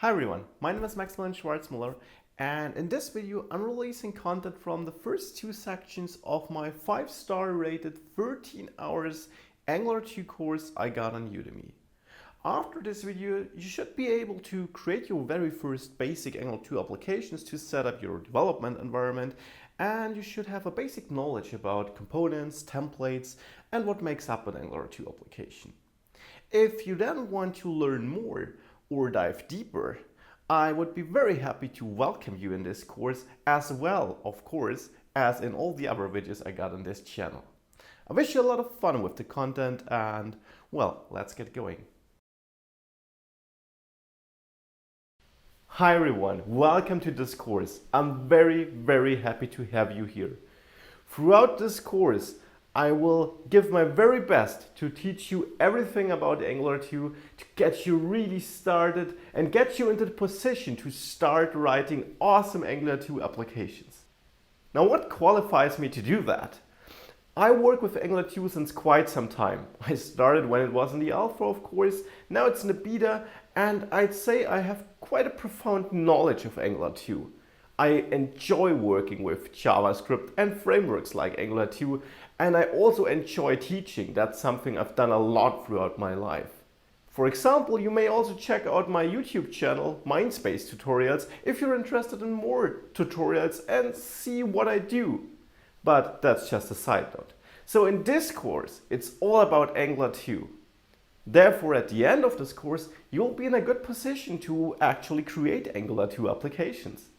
Hi everyone, my name is Maximilian Schwarzmüller, and in this video I'm releasing content from the first two sections of my 5-star rated 13 hours Angular 2 course I got on Udemy. After this video, you should be able to create your very first basic Angular 2 applications to set up your development environment, and you should have a basic knowledge about components, templates, and what makes up an Angular 2 application. If you then want to learn more or dive deeper, I would be very happy to welcome you in this course as well, of course, as in all the other videos I got on this channel. I wish you a lot of fun with the content and, well, let's get going. Hi everyone, welcome to this course. I'm very happy to have you here. Throughout this course, I will give my very best to teach you everything about Angular 2 to get you really started and get you into the position to start writing awesome Angular 2 applications. Now, what qualifies me to do that? I work with Angular 2 since quite some time. I started when it was in the alpha, of course, now it's in the beta, and I'd say I have quite a profound knowledge of Angular 2. I enjoy working with JavaScript and frameworks like Angular 2, and I also enjoy teaching. That's something I've done a lot throughout my life. For example, you may also check out my YouTube channel, Mindspace Tutorials, if you're interested in more tutorials and see what I do. But that's just a side note. So in this course, it's all about Angular 2. Therefore, at the end of this course, you'll be in a good position to actually create Angular 2 applications.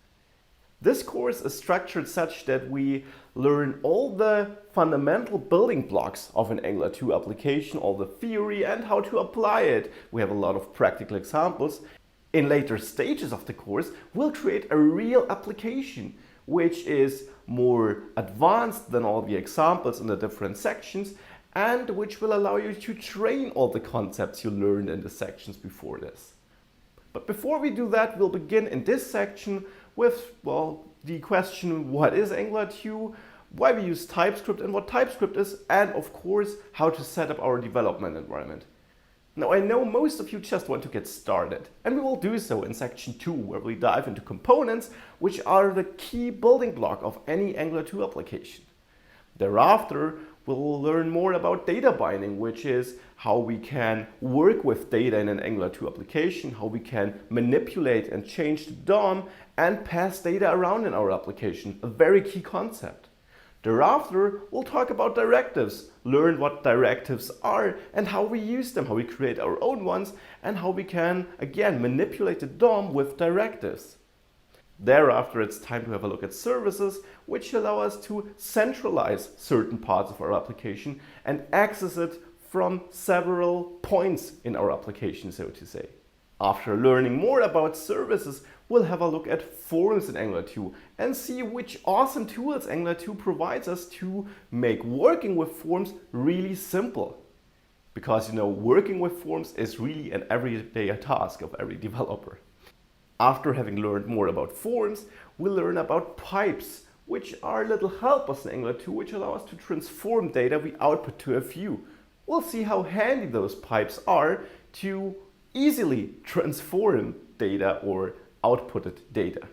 This course is structured such that we learn all the fundamental building blocks of an Angular 2 application, all the theory and how to apply it. We have a lot of practical examples. In later stages of the course, we'll create a real application which is more advanced than all the examples in the different sections and which will allow you to train all the concepts you learned in the sections before this. But before we do that, we'll begin in this section with, well, the question, what is Angular 2, why we use TypeScript and what TypeScript is, and of course, how to set up our development environment. Now, I know most of you just want to get started, and we will do so in section 2, where we dive into components, which are the key building block of any Angular 2 application. Thereafter, we'll learn more about data binding, which is how we can work with data in an Angular 2 application, how we can manipulate and change the DOM and pass data around in our application, a very key concept. Thereafter, we'll talk about directives, learn what directives are and how we use them, how we create our own ones, and how we can, again, manipulate the DOM with directives. Thereafter, it's time to have a look at services, which allow us to centralize certain parts of our application and access it from several points in our application, so to say. After learning more about services, we'll have a look at forms in Angular 2 and see which awesome tools Angular 2 provides us to make working with forms really simple. Because, working with forms is really an everyday task of every developer. After having learned more about forms, we'll learn about pipes, which are little helpers in Angular 2 which allow us to transform data we output to a view. We'll see how handy those pipes are to easily transform data or outputted data.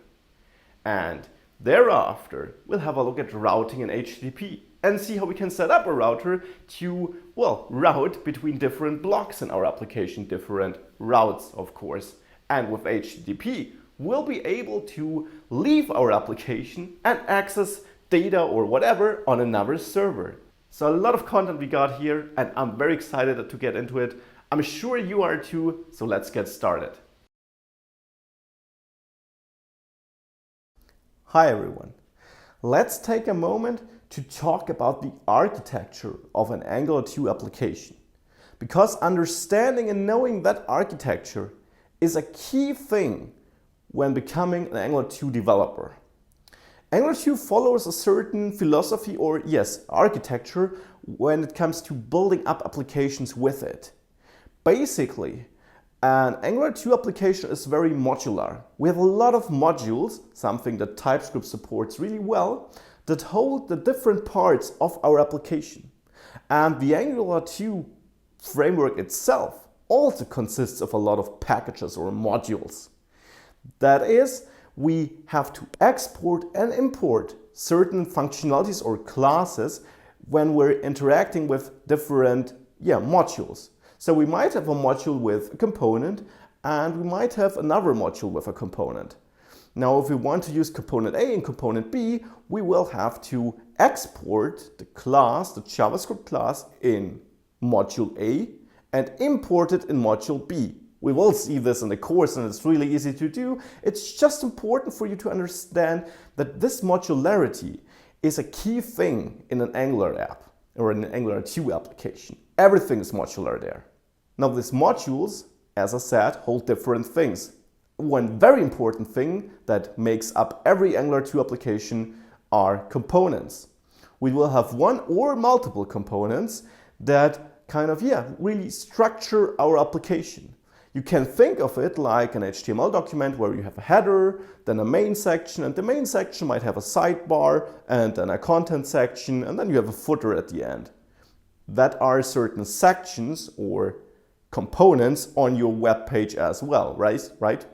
And thereafter, we'll have a look at routing in HTTP and see how we can set up a router to, well, route between different blocks in our application, different routes, of course. And with HTTP, we'll be able to leave our application and access data or whatever on another server. So a lot of content we got here, and I'm very excited to get into it. I'm sure you are too, so let's get started. Hi everyone. Let's take a moment to talk about the architecture of an Angular 2 application. Because understanding and knowing that architecture is a key thing when becoming an Angular 2 developer. Angular 2 follows a certain philosophy or, yes, architecture when it comes to building up applications with it. Basically, an Angular 2 application is very modular. We have a lot of modules, something that TypeScript supports really well, that hold the different parts of our application. And the Angular 2 framework itself also consists of a lot of packages or modules. That is, we have to export and import certain functionalities or classes when we're interacting with different modules. So we might have a module with a component, and we might have another module with a component. Now, if we want to use component A and component B, we will have to export the class, the JavaScript class, in module A and import it in module B. We will see this in the course, and it's really easy to do. It's just important for you to understand that this modularity is a key thing in an Angular app or in an Angular 2 application. Everything is modular there. Now, these modules, as I said, hold different things. One very important thing that makes up every Angular 2 application are components. We will have one or multiple components that kind of, really structure our application. You can think of it like an HTML document where you have a header, then a main section, and the main section might have a sidebar, and then a content section, and then you have a footer at the end. That are certain sections or components on your web page as well, right?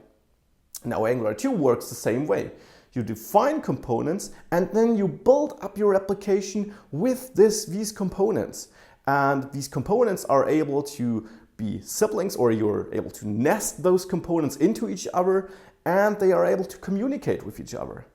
Now, Angular 2 works the same way. You define components, and then you build up your application with these components. And these components are able to be siblings, or you're able to nest those components into each other, and they are able to communicate with each other.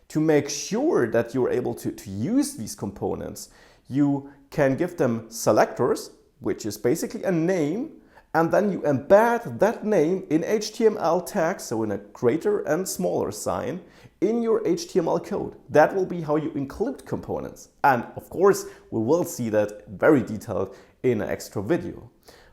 To make sure that you're able to use these components, you can give them selectors, which is basically a name, and then you embed that name in HTML tags, so in a greater and smaller sign, in your HTML code. That will be how you include components. And of course, we will see that very detailed in an extra video.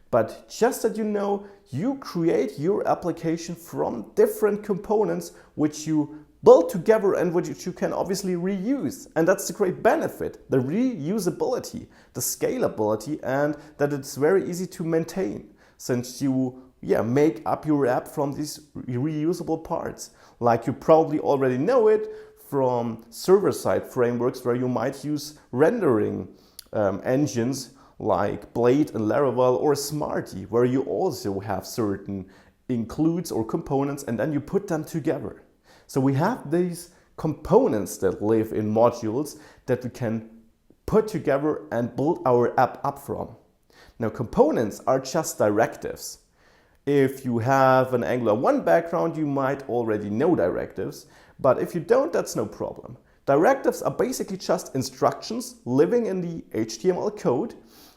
But just that you know, you create your application from different components which you build together and which you can obviously reuse. And that's the great benefit, the reusability, the scalability, and that it's very easy to maintain, since you make up your app from these reusable parts. Like you probably already know it from server-side frameworks where you might use rendering engines like Blade and Laravel or Smarty, where you also have certain includes or components and then you put them together. So we have these components that live in modules that we can put together and build our app up from. Now, components are just directives. If you have an Angular 1 background, you might already know directives, but if you don't, that's no problem. Directives are basically just instructions living in the HTML code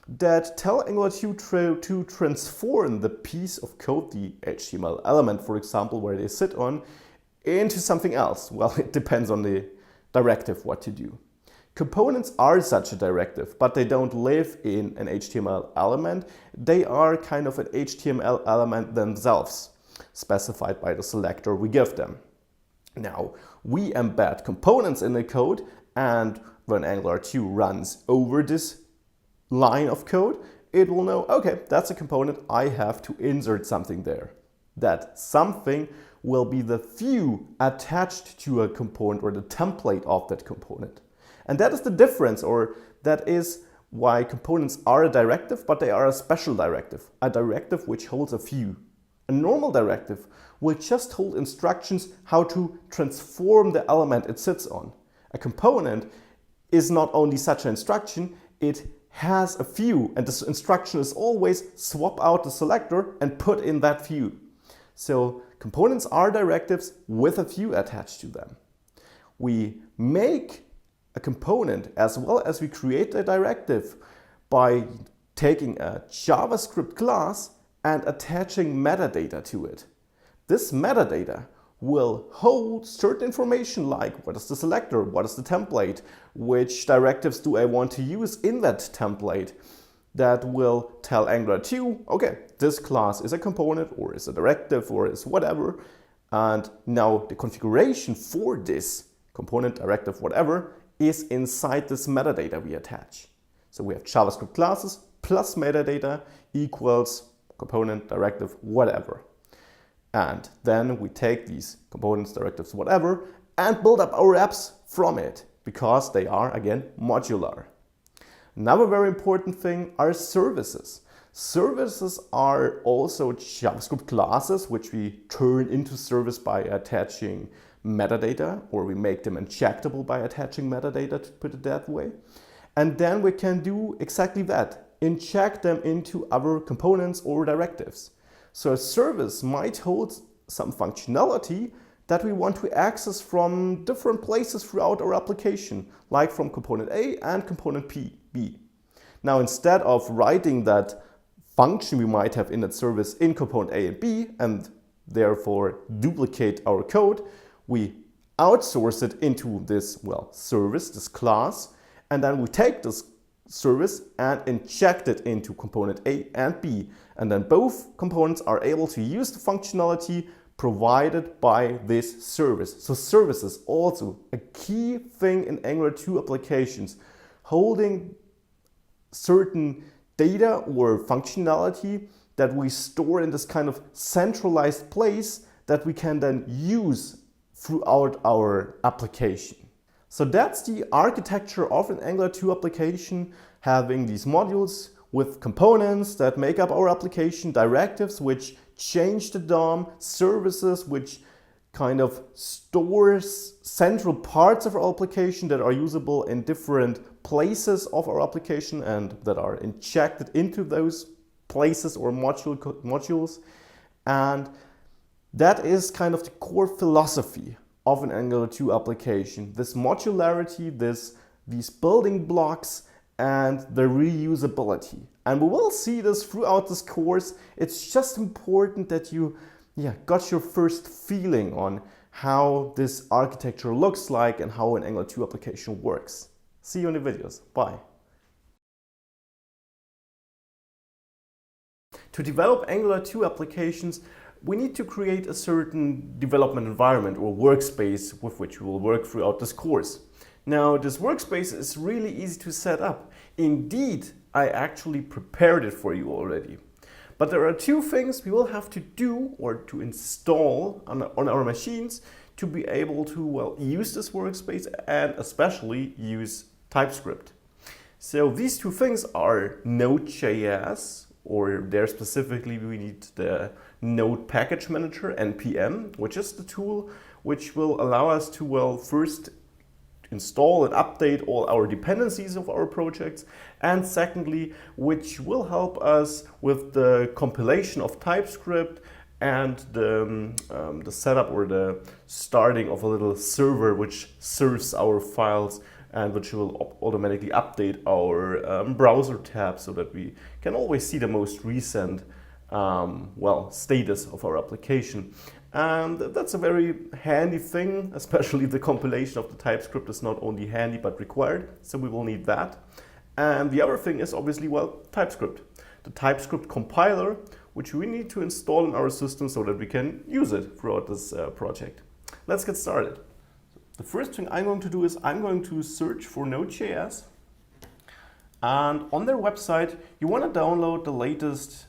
that tell Angular 2 to transform the piece of code, the HTML element, for example, where they sit on, into something else. Well, it depends on the directive what to do. Components are such a directive, but they don't live in an HTML element. They are kind of an HTML element themselves, specified by the selector we give them. Now, we embed components in the code, and when Angular 2 runs over this line of code, it will know, okay, that's a component, I have to insert something there. That something will be the view attached to a component or the template of that component. And that is the difference, or that is why components are a directive, but they are a special directive, a directive which holds a view. A normal directive will just hold instructions how to transform the element it sits on. A component is not only such an instruction, it has a view, and this instruction is always swap out the selector and put in that view. So components are directives with a view attached to them. We make a component as well as we create a directive by taking a JavaScript class and attaching metadata to it. This metadata will hold certain information like what is the selector, what is the template, which directives do I want to use in that template. That will tell Angular 2, okay, this class is a component or is a directive or is whatever. And now the configuration for this component, directive, whatever, is inside this metadata we attach. So we have JavaScript classes plus metadata equals component, directive, whatever. And then we take these components, directives, whatever, and build up our apps from it, because they are, again, modular. Another very important thing are services. Services are also JavaScript classes, which we turn into service by attaching metadata, or we make them injectable by attaching metadata, to put it that way. And then we can do exactly that, inject them into other components or directives. So a service might hold some functionality that we want to access from different places throughout our application, like from component A and component B. Now, instead of writing that function we might have in that service in component A and B, and therefore duplicate our code, we outsource it into this, service, this class, and then we take this service and inject it into component A and B. And then both components are able to use the functionality provided by this service. So service is also a key thing in Angular 2 applications, holding certain data or functionality that we store in this kind of centralized place that we can then use throughout our application. So that's the architecture of an Angular 2 application, having these modules with components that make up our application, directives which change the DOM, services which kind of stores central parts of our application that are usable in different places of our application and that are injected into those places or modules. And that is kind of the core philosophy of an Angular 2 application. This modularity, these building blocks, and the reusability. And we will see this throughout this course. It's just important that you got your first feeling on how this architecture looks like and how an Angular 2 application works. See you in the videos. Bye. To develop Angular 2 applications, we need to create a certain development environment or workspace with which we will work throughout this course. Now, this workspace is really easy to set up. Indeed, I actually prepared it for you already. But there are two things we will have to do or to install on our machines to be able to use this workspace and especially use TypeScript. So these two things are Node.js, or there specifically we need the Node Package Manager, NPM, which is the tool which will allow us to first install and update all our dependencies of our projects, and secondly, which will help us with the compilation of TypeScript and the setup or the starting of a little server which serves our files and which will automatically update our browser tab so that we can always see the most recent status of our application. And that's a very handy thing, especially the compilation of the TypeScript is not only handy but required, so we will need that. And the other thing is obviously, TypeScript. The TypeScript compiler, which we need to install in our system so that we can use it throughout this project. Let's get started. The first thing I'm going to do is I'm going to search for Node.js. And on their website, you want to download the latest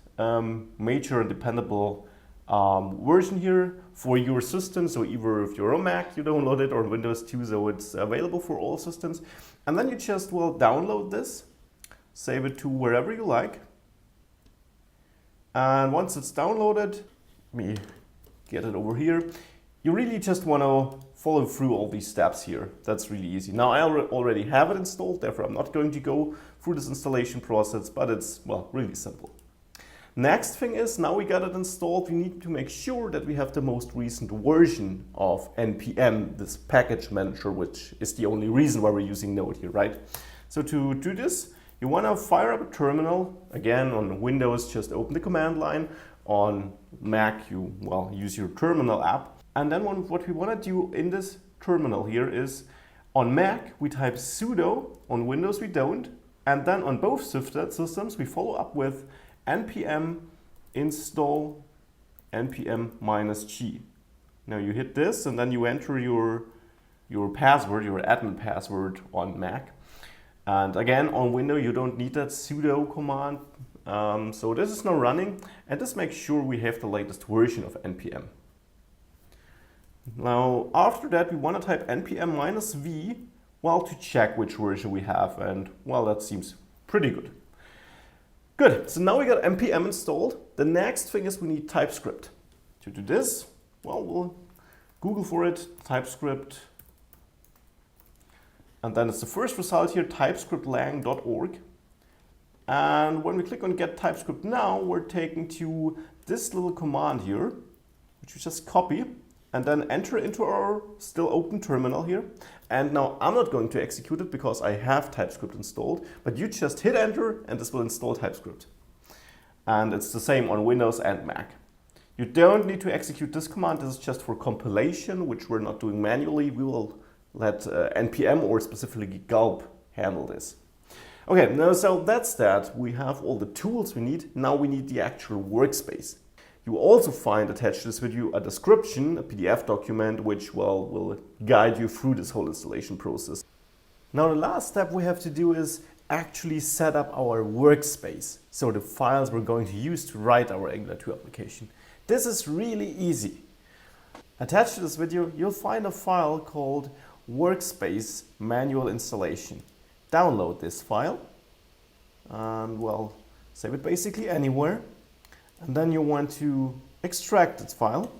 major and dependable version here for your system. So either if you're on Mac, you download it, or Windows 2, so it's available for all systems. And then you just download this, save it to wherever you like. And once it's downloaded, let me get it over here. You really just want to follow through all these steps here. That's really easy. Now I already have it installed, therefore I'm not going to go through this installation process, but it's, really simple. Next thing is, now we got it installed, we need to make sure that we have the most recent version of NPM, this package manager, which is the only reason why we're using Node here, right? So to do this, you want to fire up a terminal. Again, on Windows, just open the command line. On Mac, you use your terminal app. And then what we want to do in this terminal here is, on Mac, we type sudo, on Windows we don't, and then on both systems we follow up with npm install npm-g. Now you hit this and then you enter your password, your admin password on Mac. And again, on Windows you don't need that sudo command. So this is now running, and this makes sure we have the latest version of npm. Now after that we want to type npm-v to check which version we have, and that seems pretty good. Good, so now we got npm installed. The next thing is we need TypeScript. To do this, well, we'll Google for it, TypeScript. And then it's the first result here, typescriptlang.org. And when we click on Get TypeScript Now, we're taken to this little command here, which we just copy and then enter into our still open terminal here. And now I'm not going to execute it because I have TypeScript installed, but you just hit enter and this will install TypeScript. And it's the same on Windows and Mac. You don't need to execute this command. This is just for compilation, which we're not doing manually. We will let npm or specifically gulp handle this. Okay, now so that's that. We have all the tools we need. Now we need the actual workspace. You will also find attached to this video a description, a PDF document, which will guide you through this whole installation process. Now the last step we have to do is actually set up our workspace. So the files we're going to use to write our Angular 2 application. This is really easy. Attached to this video, you'll find a file called Workspace Manual Installation. Download this file and well, save it basically anywhere. And then you want to extract this file.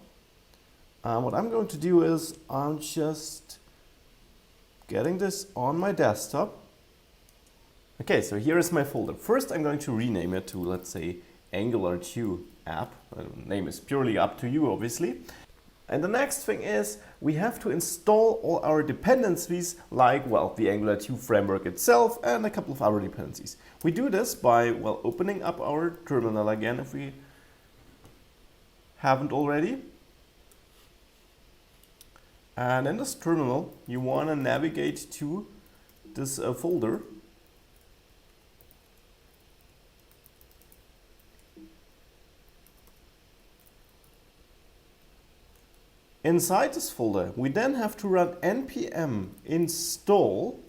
What I'm going to do is I'm just getting this on my desktop. Okay, so here is my folder. First, I'm going to rename it to, let's say, Angular 2 app. The name is purely up to you, obviously. And the next thing is we have to install all our dependencies like, well, the Angular 2 framework itself and a couple of other dependencies. We do this by, well, opening up our terminal again if we haven't already. And in this terminal, you want to navigate to this folder. Inside this folder, we then have to run npm install,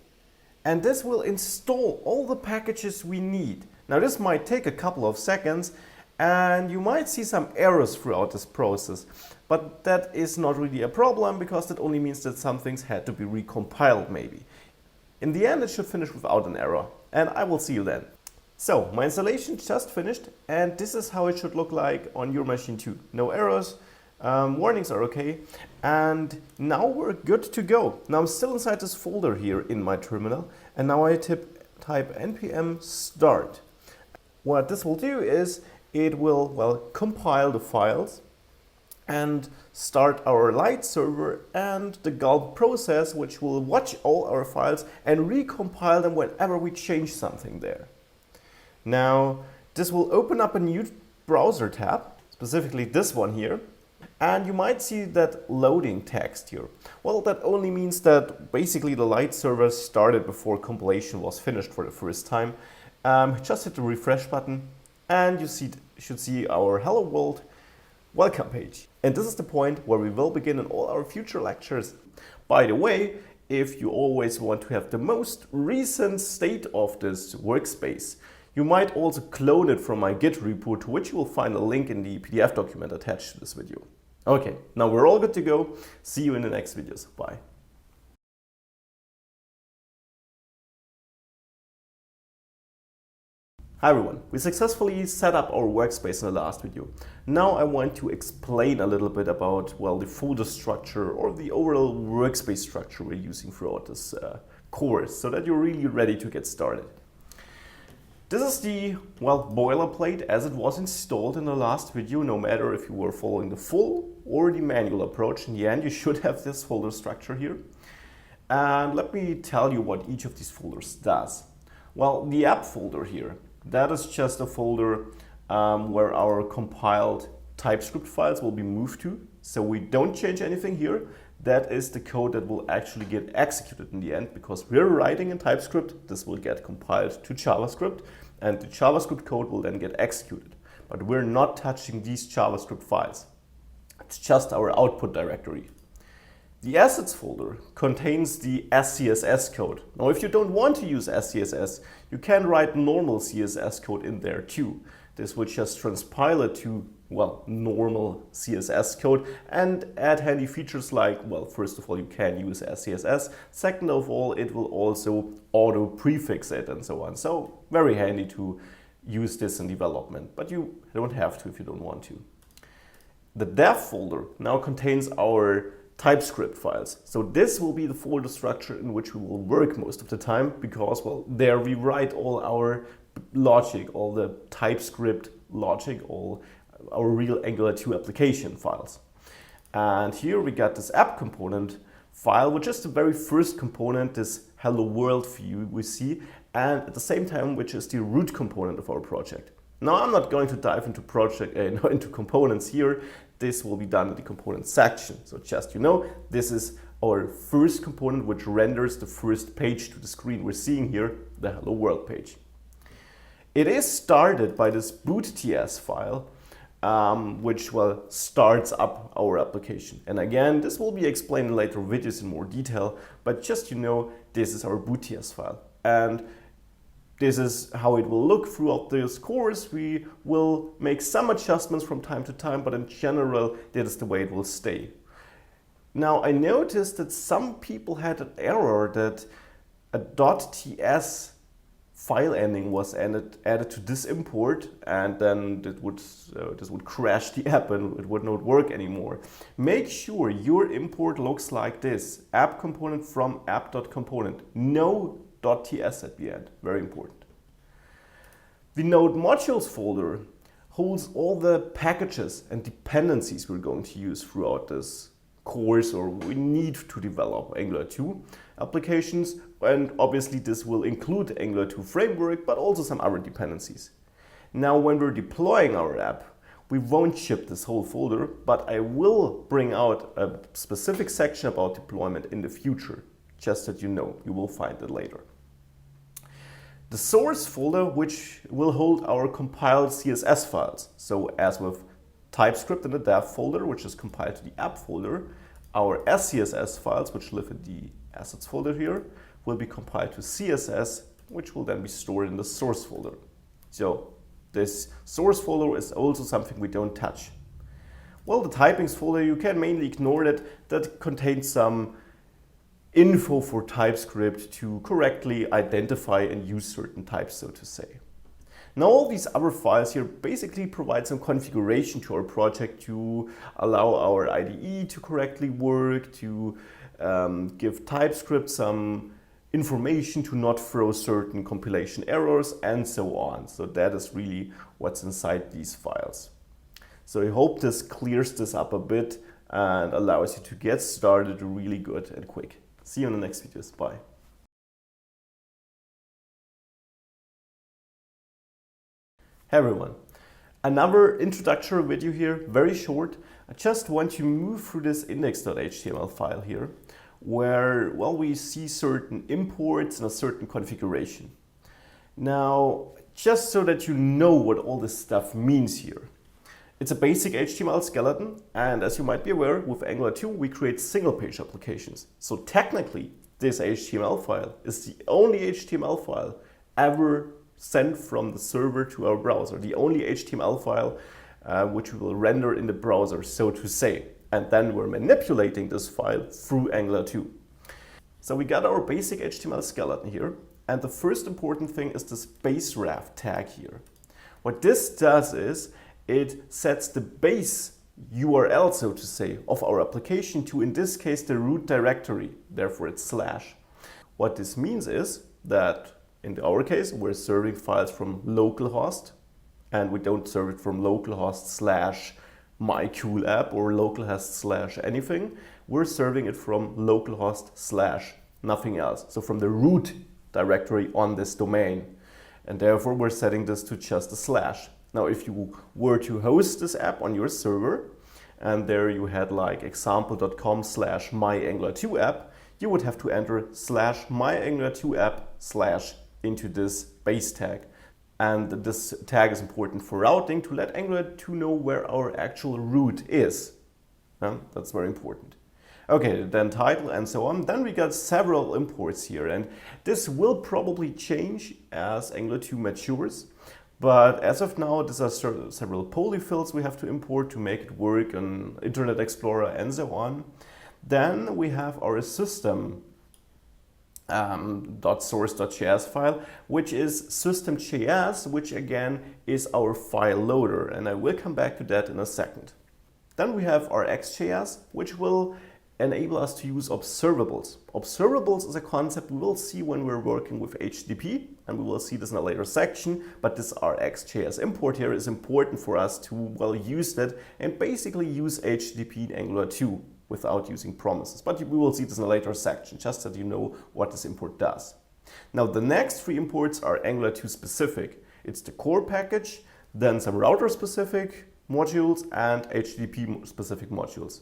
and this will install all the packages we need. Now this might take a couple of seconds, and you might see some errors throughout this process, but that is not really a problem because that only means that some things had to be recompiled maybe. In the end, it should finish without an error, and I will see you then. So my installation just finished, and this is how it should look like on your machine too. No errors. Warnings are okay, and now we're good to go. Now I'm still inside this folder here in my terminal, and now I type npm start. What this will do is it will, well, compile the files and start our light server and the gulp process, which will watch all our files and recompile them whenever we change something there. Now this will open up a new browser tab, specifically this one here. And you might see that loading text here. Well, that only means that basically the light server started before compilation was finished for the first time. Just hit the refresh button and you should see our Hello World welcome page. And this is the point where we will begin in all our future lectures. By the way, if you always want to have the most recent state of this workspace, you might also clone it from my Git repo, to which you will find a link in the PDF document attached to this video. Okay, now we're all good to go. See you in the next videos. Bye. Hi everyone, we successfully set up our workspace in the last video. Now I want to explain a little bit about, well, the folder structure or the overall workspace structure we're using throughout this course, so that you're really ready to get started. This is the, well, boilerplate as it was installed in the last video, no matter if you were following the full or the manual approach. In the end, you should have this folder structure here. And let me tell you what each of these folders does. Well, the app folder here, that is just a folder where our compiled TypeScript files will be moved to. So we don't change anything here. That is the code that will actually get executed in the end, because we're writing in TypeScript. This will get compiled to JavaScript, and the JavaScript code will then get executed. But we're not touching these JavaScript files. It's just our output directory. The assets folder contains the SCSS code. Now, if you don't want to use SCSS, you can write normal CSS code in there too. This would just transpile it to, well, normal CSS code and add handy features like, well, first of all, you can use SCSS. Second of all, it will also auto prefix it and so on. So very handy to use this in development, but you don't have to if you don't want to. The dev folder now contains our TypeScript files. So this will be the folder structure in which we will work most of the time because, well, there we write all our logic, all the TypeScript logic, all our real Angular 2 application files. And here we got this app component file, which is the very first component, this hello world view we see, and at the same time, which is the root component of our project. Now, I'm not going to dive into into components here. This will be done in the component section. So just, this is our first component, which renders the first page to the screen we're seeing here, the hello world page. It is started by this boot.ts file, which starts up our application. And again, this will be explained in later videos in more detail, but just this is our boot.ts file. And this is how it will look throughout this course. We will make some adjustments from time to time, but in general, that is the way it will stay. Now, I noticed that some people had an error that a .ts file ending was added to this import, and then this would crash the app and it would not work anymore. Make sure your import looks like this: app component from app.component. No .ts at the end, very important. The node modules folder holds all the packages and dependencies we're going to use throughout this course, or we need to develop Angular 2 applications, and obviously this will include Angular 2 framework, but also some other dependencies. Now, when we're deploying our app, we won't ship this whole folder, but I will bring out a specific section about deployment in the future, just that you will find it later. The source folder, which will hold our compiled CSS files. So as with TypeScript in the dev folder, which is compiled to the app folder, our SCSS files, which live in the assets folder here, will be compiled to CSS, which will then be stored in the source folder. So this source folder is also something we don't touch. Well, the typings folder, you can mainly ignore it. That contains some info for TypeScript to correctly identify and use certain types, so to say. Now, all these other files here basically provide some configuration to our project to allow our IDE to correctly work, to give TypeScript some information to not throw certain compilation errors, and so on. So that is really what's inside these files. So I hope this clears this up a bit and allows you to get started really good and quick. See you in the next videos. Bye. Hey everyone, another introductory video here, very short. I just want to move through this index.html file here, where, we see certain imports and a certain configuration. Now, just so that you know what all this stuff means here. It's a basic HTML skeleton, and as you might be aware, with Angular 2, we create single-page applications. So technically, this HTML file is the only HTML file ever sent from the server to our browser, the only HTML file which we will render in the browser, so to say. And then we're manipulating this file through Angular 2. So we got our basic HTML skeleton here, and the first important thing is this base ref tag here. What this does is, it sets the base URL, so to say, of our application to, in this case, the root directory, therefore it's /. What this means is that, in our case, we're serving files from localhost, and we don't serve it from localhost /mycoolapp or localhost /anything. We're serving it from localhost /nothing else, so from the root directory on this domain. And therefore, we're setting this to just a /. Now, if you were to host this app on your server, and there you had like example.com/myangular2app, you would have to enter /myangular2app/ into this base tag. And this tag is important for routing to let Angular 2 know where our actual root is. That's very important. Okay, then title and so on. Then we got several imports here, and this will probably change as Angular 2 matures. But as of now, these are several polyfills we have to import to make it work on Internet Explorer and so on. Then we have our system .source.js file, which is system.js, which again is our file loader, and I will come back to that in a second. Then we have our x.js, which will enable us to use observables. Observables is a concept we will see when we're working with HTTP, and we will see this in a later section, but this our x.js import here is important for us to well use that and basically use HTTP in Angular 2 without using promises. But we will see this in a later section, just that you know what this import does. Now the next three imports are Angular 2 specific. It's the core package, then some router specific modules and HTTP specific modules.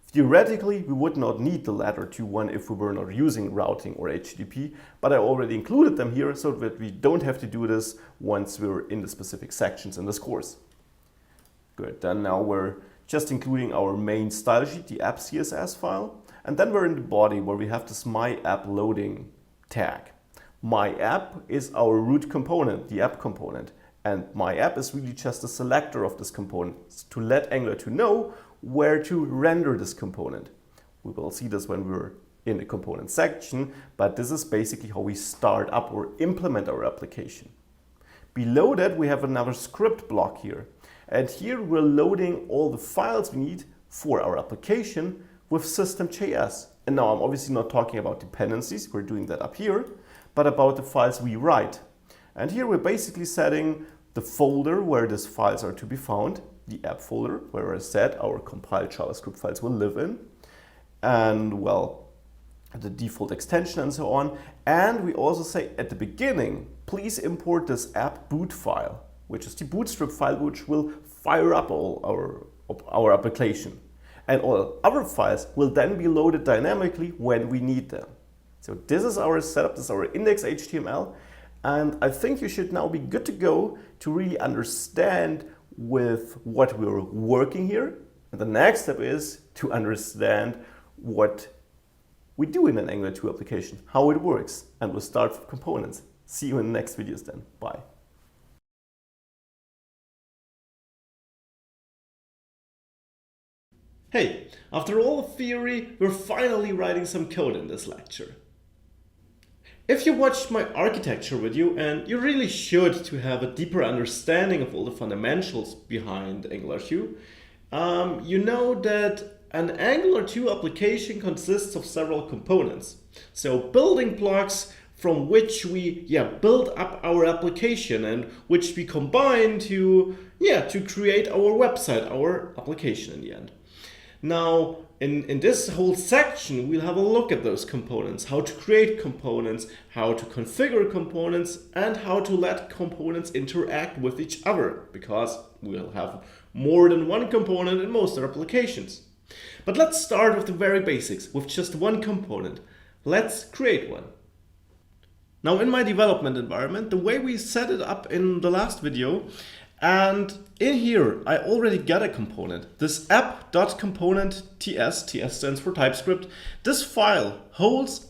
Theoretically, we would not need the latter two one if we were not using routing or HTTP, but I already included them here so that we don't have to do this once we're in the specific sections in this course. Good, then now we're just including our main style sheet, the app CSS file, and then we're in the body where we have this my app loading tag. My app is our root component, the app component, and my app is really just a selector of this component to let Angular 2 know where to render this component. We will see this when we're in the component section, but this is basically how we start up or implement our application. Below that, we have another script block here. And here we're loading all the files we need for our application with system.js. And now I'm obviously not talking about dependencies, we're doing that up here, but about the files we write. And here we're basically setting the folder where these files are to be found, the app folder, where I said our compiled JavaScript files will live in, and well, the default extension and so on. And we also say at the beginning, please import this app boot file, which is the bootstrap file which will fire up all our application. And all other files will then be loaded dynamically when we need them. So this is our setup, this is our index.html, and I think you should now be good to go to really understand with what we're working here. And the next step is to understand what we do in an Angular 2 application, how it works, and we'll start with components. See you in the next videos then. Bye. Hey, after all the theory, we're finally writing some code in this lecture. If you watched my architecture video, and you really should to have a deeper understanding of all the fundamentals behind Angular 2, you know that an Angular 2 application consists of several components. So building blocks from which we build up our application and which we combine to create our website, our application in the end. Now, in this whole section, we'll have a look at those components, how to create components, how to configure components, and how to let components interact with each other, because we'll have more than one component in most applications. But let's start with the very basics, with just one component. Let's create one. Now, in my development environment, the way we set it up in the last video, and in here, I already got a component, this app.component.ts, TS stands for TypeScript. This file holds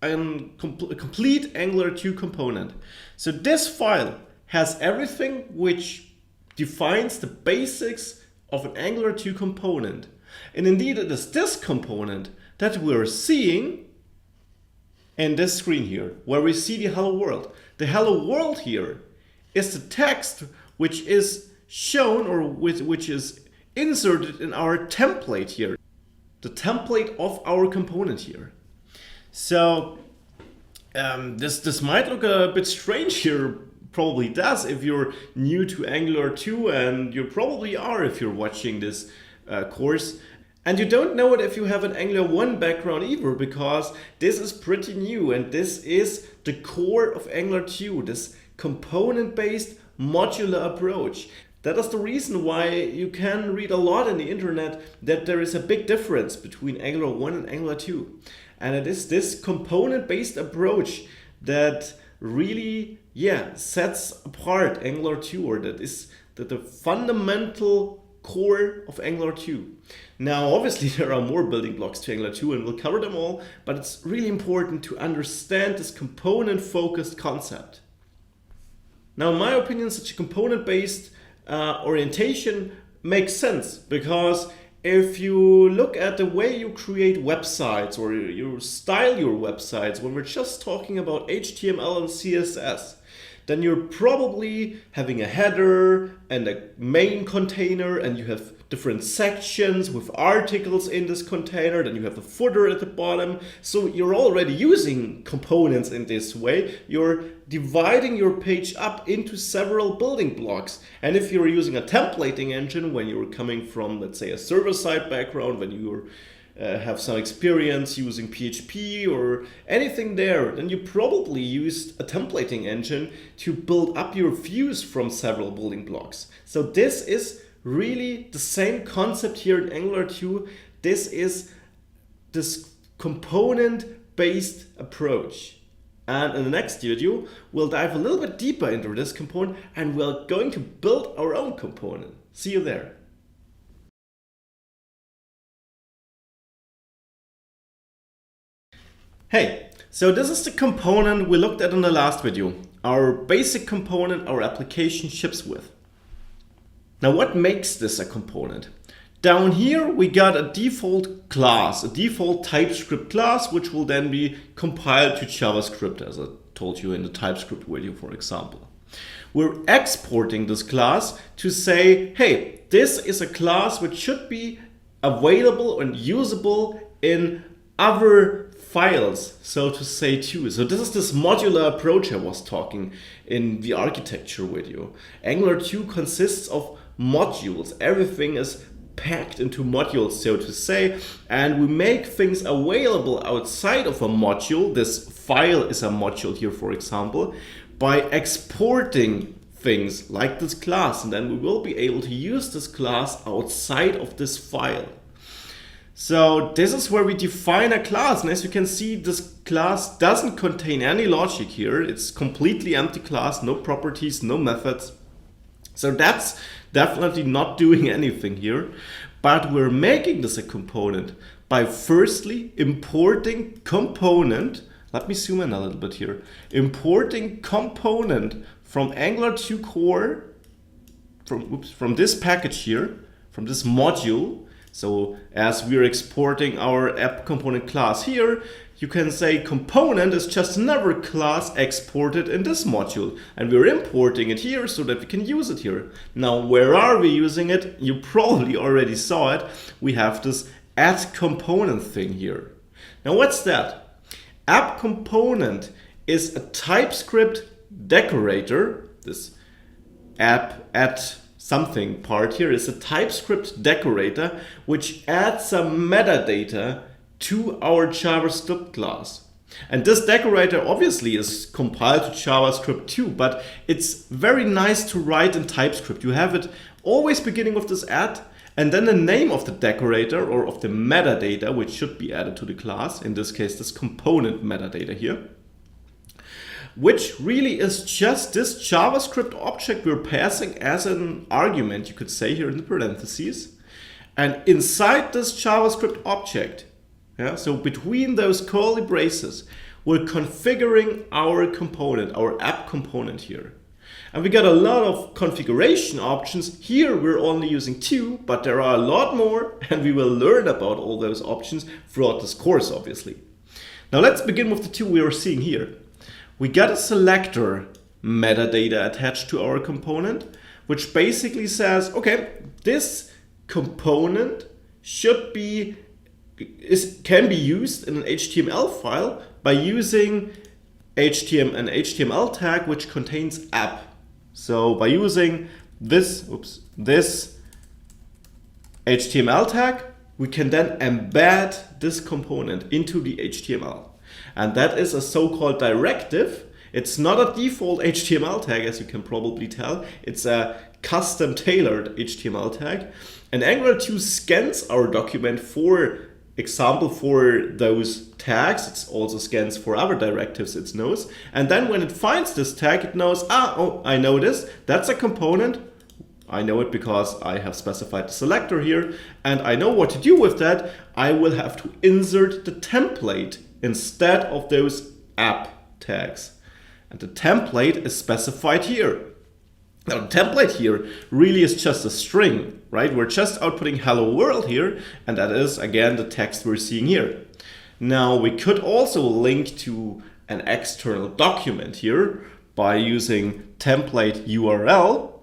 a complete Angular 2 component. So this file has everything which defines the basics of an Angular 2 component. And indeed, it is this component that we're seeing in this screen here, where we see the hello world. The hello world here is the text which is shown or which is inserted in our template here, the template of our component here. So this might look a bit strange here, probably does if you're new to Angular 2, and you probably are if you're watching this course. And you don't know it if you have an Angular 1 background either, because this is pretty new and this is the core of Angular 2, this component-based modular approach. That is the reason why you can read a lot in the internet that there is a big difference between Angular 1 and Angular 2. And it is this component-based approach that really sets apart Angular 2, or that is the fundamental core of Angular 2. Now, obviously, there are more building blocks to Angular 2 and we'll cover them all, but it's really important to understand this component-focused concept. Now, in my opinion, such a component-based orientation makes sense because if you look at the way you create websites or you style your websites, when we're just talking about HTML and CSS, then you're probably having a header and a main container, and you have different sections with articles in this container, then you have a footer at the bottom. So you're already using components in this way. You're dividing your page up into several building blocks. And if you're using a templating engine, when you're coming from, let's say, a server-side background, when you're have some experience using PHP or anything there, then you probably used a templating engine to build up your views from several building blocks. So this is really the same concept here in Angular 2. This is this component-based approach. And in the next video, we'll dive a little bit deeper into this component and we're going to build our own component. See you there. Hey, so this is the component we looked at in the last video. Our basic component our application ships with. Now what makes this a component? Down here we got a default class, a default TypeScript class, which will then be compiled to JavaScript, as I told you in the TypeScript video, for example. We're exporting this class to say, hey, this is a class which should be available and usable in other files, so to say, too. So this is this modular approach I was talking in the architecture video. Angular 2 consists of modules. Everything is packed into modules, so to say, and we make things available outside of a module. This file is a module here, for example, by exporting things like this class, and then we will be able to use this class outside of this file. So this is where we define a class, and as you can see, this class doesn't contain any logic here. It's completely empty class, no properties, no methods. So that's definitely not doing anything here, but we're making this a component by firstly importing component. Let me zoom in a little bit here. Importing component from Angular 2 core, from this package here, from this module. So as we're exporting our app component class here, you can say component is just another class exported in this module, and we're importing it here so that we can use it here. Now, where are we using it? You probably already saw it. We have this add component thing here. Now, what's that? App component is a TypeScript decorator. This add something part here is a TypeScript decorator which adds some metadata to our JavaScript class. And this decorator obviously is compiled to JavaScript too, but it's very nice to write in TypeScript. You have it always beginning with this add, and then the name of the decorator or of the metadata which should be added to the class, in this case this component metadata here, which really is just this JavaScript object we're passing as an argument, you could say here in the parentheses. And inside this JavaScript object, so between those curly braces, we're configuring our component, our app component here. And we got a lot of configuration options. Here we're only using 2, but there are a lot more, and we will learn about all those options throughout this course, obviously. Now let's begin with the 2 we are seeing here. We got a selector metadata attached to our component, which basically says, okay, this component should be can be used in an HTML file by using an HTML tag which contains app. So by using this HTML tag, we can then embed this component into the HTML. And that is a so-called directive. It's not a default HTML tag, as you can probably tell. It's a custom tailored HTML tag. And Angular 2 scans our document for example for those tags. It also scans for other directives it knows. And then when it finds this tag, it knows, I know this. That's a component. I know it because I have specified the selector here. And I know what to do with that. I will have to insert the template instead of those app tags. And the template is specified here. Now, the template here really is just a string, right? We're just outputting hello world here, and that is, again, the text we're seeing here. Now, we could also link to an external document here by using template URL.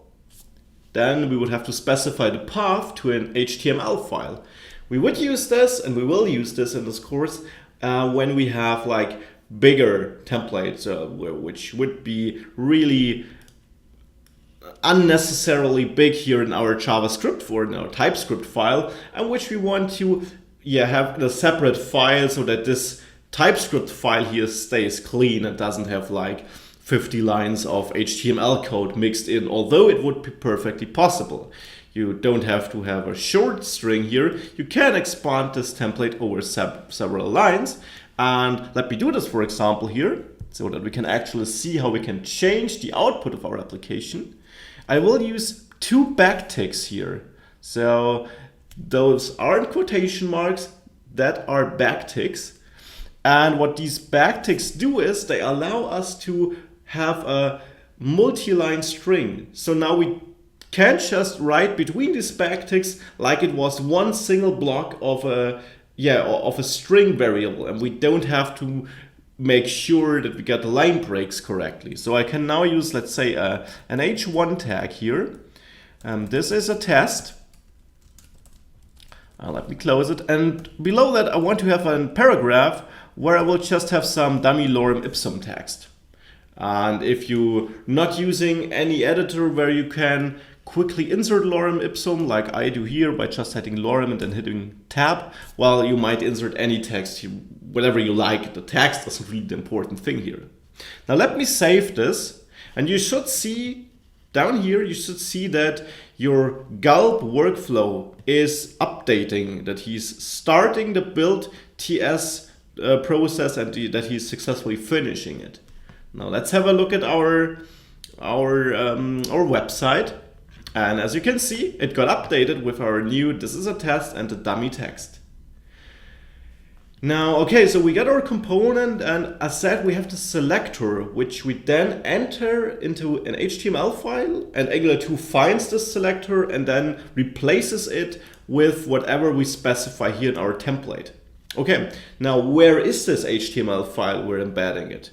Then we would have to specify the path to an HTML file. We would use this, and we will use this in this course, when we have like bigger templates, which would be really unnecessarily big here in our JavaScript or in our TypeScript file, and which we want to have in a separate file so that this TypeScript file here stays clean and doesn't have like 50 lines of HTML code mixed in, although it would be perfectly possible. You don't have to have a short string here. You can expand this template over several lines. And let me do this, for example, here, so that we can actually see how we can change the output of our application. I will use 2 backticks here. So those aren't quotation marks, that are backticks. And what these backticks do is they allow us to have a multi-line string. So now we can just write between these backticks like it was one single block of a string variable, and we don't have to make sure that we get the line breaks correctly. So I can now use, let's say, an h1 tag here. This is a test. Let me close it. And below that, I want to have a paragraph where I will just have some dummy lorem ipsum text. And if you're not using any editor where you can quickly insert lorem ipsum, like I do here by just hitting lorem and then hitting tab, well, you might insert any text, whatever you like. The text isn't really the important thing here. Now let me save this, and you should see down here, you should see that your gulp workflow is updating, that he's starting the build TS process and that he's successfully finishing it. Now let's have a look at our website. And as you can see, it got updated with our new "this is a test" and the dummy text. Now, okay, so we got our component, and as said, we have the selector, which we then enter into an HTML file, and Angular 2 finds this selector and then replaces it with whatever we specify here in our template. Okay, now where is this HTML file we're embedding it?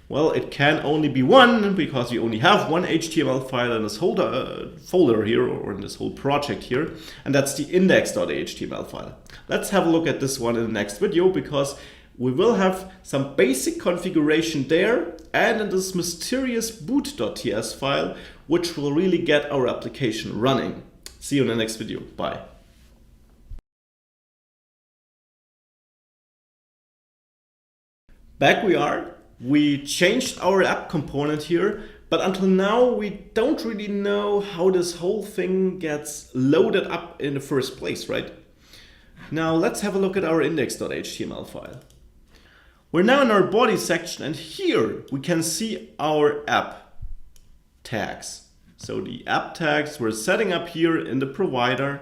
Well, it can only be one, because we only have one HTML file in this whole folder here, or in this whole project here, and that's the index.html file. Let's have a look at this one in the next video, because we will have some basic configuration there and in this mysterious boot.ts file, which will really get our application running. See you in the next video. Bye. Back we are. We changed our app component here, but until now we don't really know how this whole thing gets loaded up in the first place, right? Now let's have a look at our index.html file. We're now in our body section, and here we can see our app tags. So the app tags we're setting up here in the provider,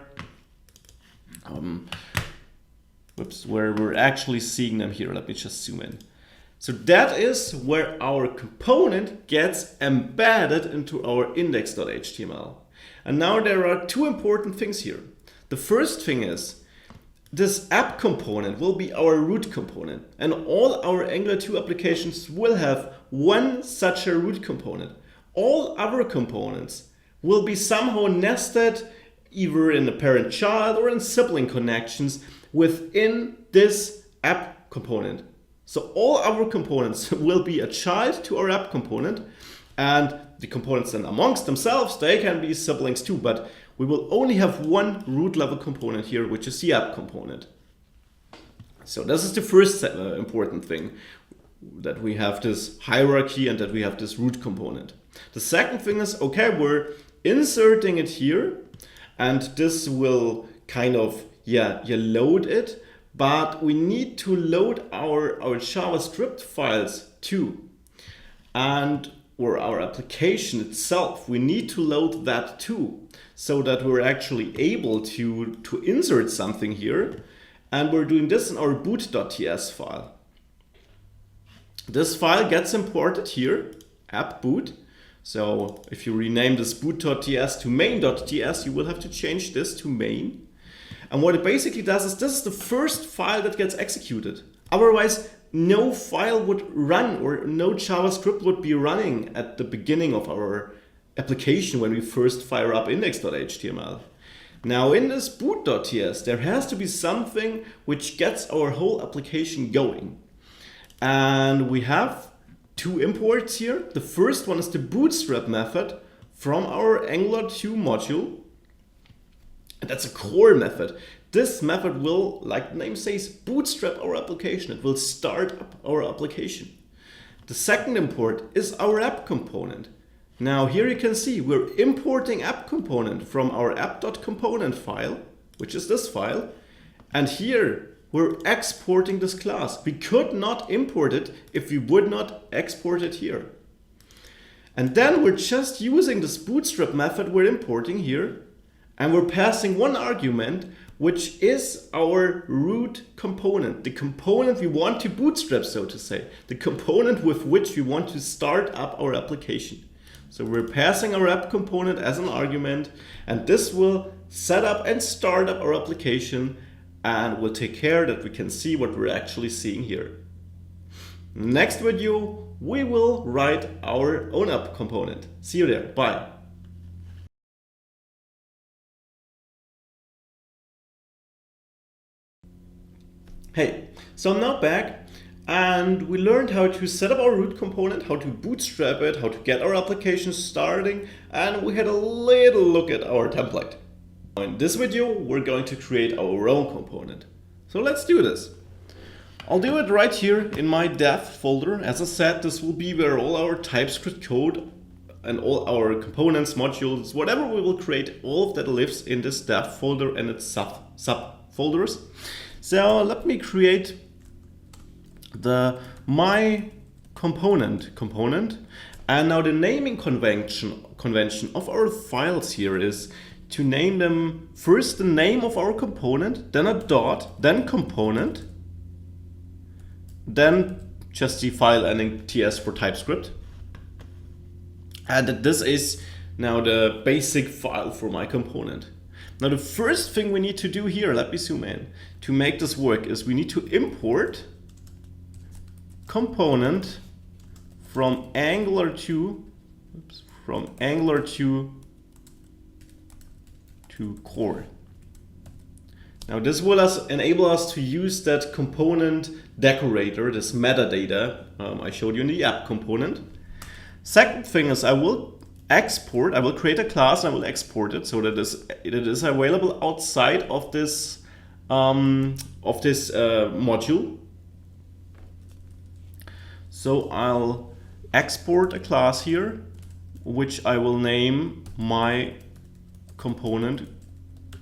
where we're actually seeing them here. Let me just zoom in. So that is where our component gets embedded into our index.html. And now there are 2 important things here. The first thing is this app component will be our root component, and all our Angular 2 applications will have one such a root component. All other components will be somehow nested either in a parent-child or in sibling connections within this app component. So all our components will be a child to our app component, and the components then amongst themselves, they can be siblings too, but we will only have one root level component here, which is the app component. So this is the first important thing, that we have this hierarchy and that we have this root component. The second thing is, okay, we're inserting it here, and this will kind of, load it. But we need to load our JavaScript files too. Or our application itself, we need to load that too, so that we're actually able to insert something here. And we're doing this in our boot.ts file. This file gets imported here, app boot. So if you rename this boot.ts to main.ts, you will have to change this to main. And what it basically does is this is the first file that gets executed. Otherwise, no file would run or no JavaScript would be running at the beginning of our application when we first fire up index.html. Now in this boot.ts, there has to be something which gets our whole application going. And we have two imports here. The first one is the bootstrap method from our Angular 2 module. And that's a core method. This method will, like the name says, bootstrap our application. It will start up our application. The second import is our app component. Now here you can see we're importing app component from our app.component file, which is this file. And here we're exporting this class. We could not import it if we would not export it here. And then we're just using this bootstrap method we're importing here. And we're passing one argument, which is our root component, the component we want to bootstrap, so to say, the component with which we want to start up our application. So we're passing our app component as an argument, and this will set up and start up our application, and will take care that we can see what we're actually seeing here. Next video, we will write our own app component. See you there. Bye. Hey, so I'm now back, and we learned how to set up our root component, how to bootstrap it, how to get our application starting, and we had a little look at our template. In this video, we're going to create our own component. So let's do this. I'll do it right here in my dev folder. As I said, this will be where all our TypeScript code and all our components, modules, whatever we will create, all of that lives in this dev folder and its sub-folders. So let me create the my component. And now the naming convention of our files here is to name them first the name of our component, then a dot, then component, then just the file ending ts for TypeScript. And this is now the basic file for my component. Now the first thing we need to do here, let me zoom in, to make this work is we need to import component from Angular 2, to core. Now this will enable us to use that component decorator, this metadata I showed you in the app component. Second thing is I will create a class and I will export it so that it is available outside of this module. So I'll export a class here, which I will name my component.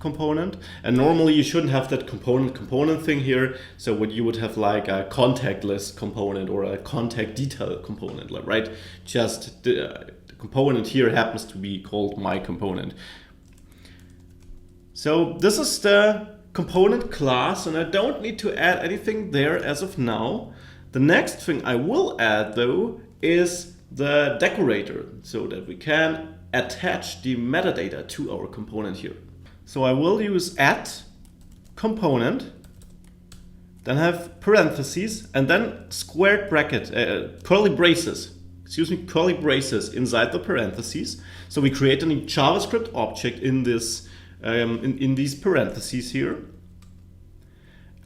And normally you shouldn't have that component thing here. So what you would have like a contact list component or a contact detail component, right? Just the component here happens to be called my component. So this is the component class, and I don't need to add anything there as of now. The next thing I will add though is the decorator, so that we can attach the metadata to our component here. So I will use @component, then have parentheses, and then squared bracket, curly braces inside the parentheses. So we create a JavaScript object in this in these parentheses here.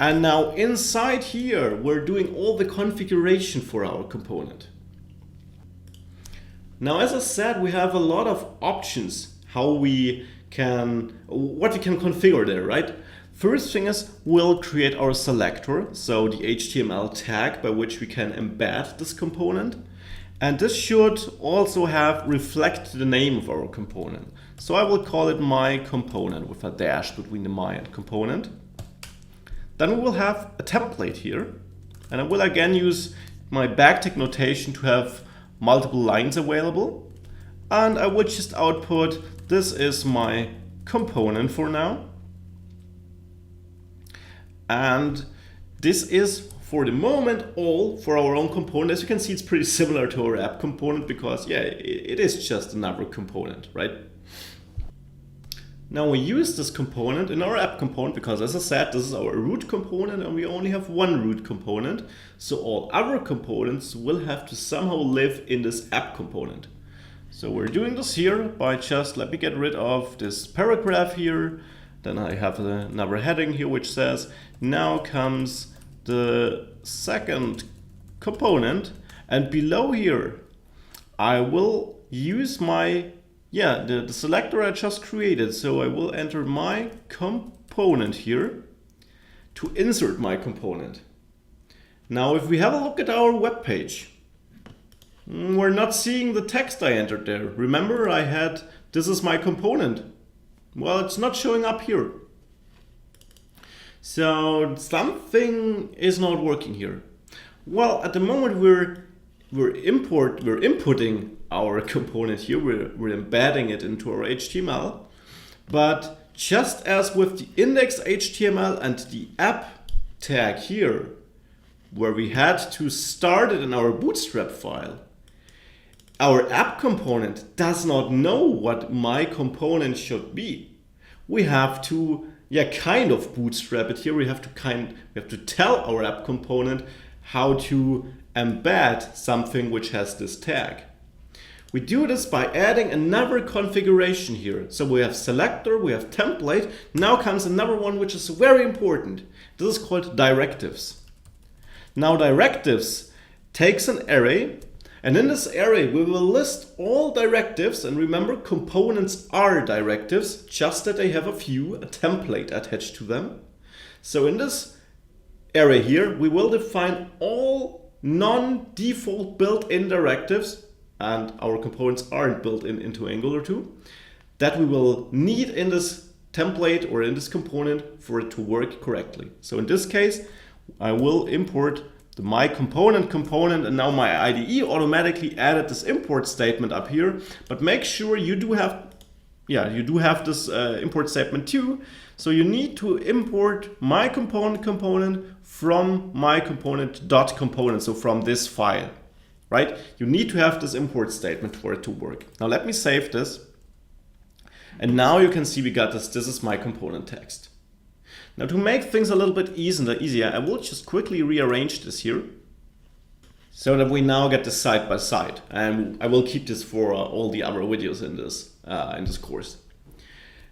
And now inside here, we're doing all the configuration for our component. Now, as I said, we have a lot of options what we can configure there, right? First thing is we'll create our selector, so the HTML tag by which we can embed this component. And this should also reflect the name of our component. So I will call it my component with a dash between the my and component. Then we will have a template here, and I will again use my backtick notation to have multiple lines available. And I will just output, this is my component for now. And this is for the moment all for our own component. As you can see, it's pretty similar to our app component because yeah, it is just another component, right? Now we use this component in our app component because, as I said, this is our root component and we only have one root component. So all other components will have to somehow live in this app component. So we're doing this here by just, let me get rid of this paragraph here. Then I have another heading here which says, now comes the second component. And below here, I will use my the selector I just created. So I will enter my component here to insert my component. Now, if we have a look at our web page, we're not seeing the text I entered there. Remember, I had, this is my component. Well, it's not showing up here. So something is not working here. Well, at the moment we're inputting our component here, we're embedding it into our HTML. But just as with the index HTML and the app tag here, where we had to start it in our Bootstrap file, our app component does not know what my component should be. We have to kind of bootstrap it here. We have to tell our app component how to embed something which has this tag. We do this by adding another configuration here. So we have selector, we have template. Now comes another one which is very important. This is called directives. Now directives takes an array, and in this array we will list all directives. And remember, components are directives, just that they have a template attached to them. So in this array here, we will define all non-default built-in directives, and our components aren't built into Angular 2, that we will need in this template or in this component for it to work correctly. So in this case, I will import the my component, and now my IDE automatically added this import statement up here. But make sure you do have this import statement too. So you need to import my component from my component.component, so from this file, right? You need to have this import statement for it to work. Now let me save this. And now you can see we got this. This is my component text. Now to make things a little bit easier, I will just quickly rearrange this here so that we now get this side by side. And I will keep this for all the other videos in this course.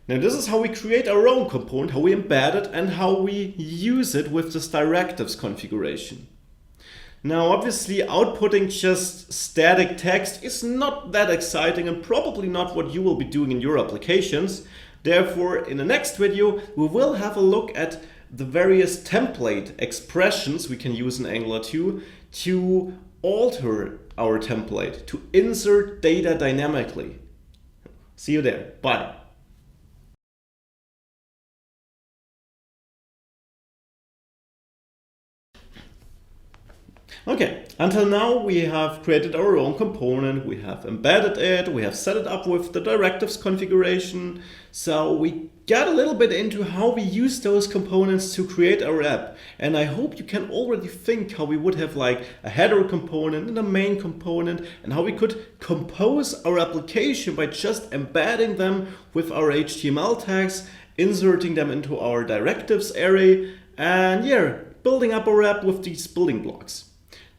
Now this is how we create our own component, how we embed it, and how we use it with this directives configuration. Now obviously outputting just static text is not that exciting and probably not what you will be doing in your applications. Therefore, in the next video, we will have a look at the various template expressions we can use in Angular 2 to alter our template, to insert data dynamically. See you there. Bye. Okay, until now we have created our own component, we have embedded it, we have set it up with the directives configuration. So we got a little bit into how we use those components to create our app. And I hope you can already think how we would have like a header component and a main component, and how we could compose our application by just embedding them with our HTML tags, inserting them into our directives array, and building up our app with these building blocks.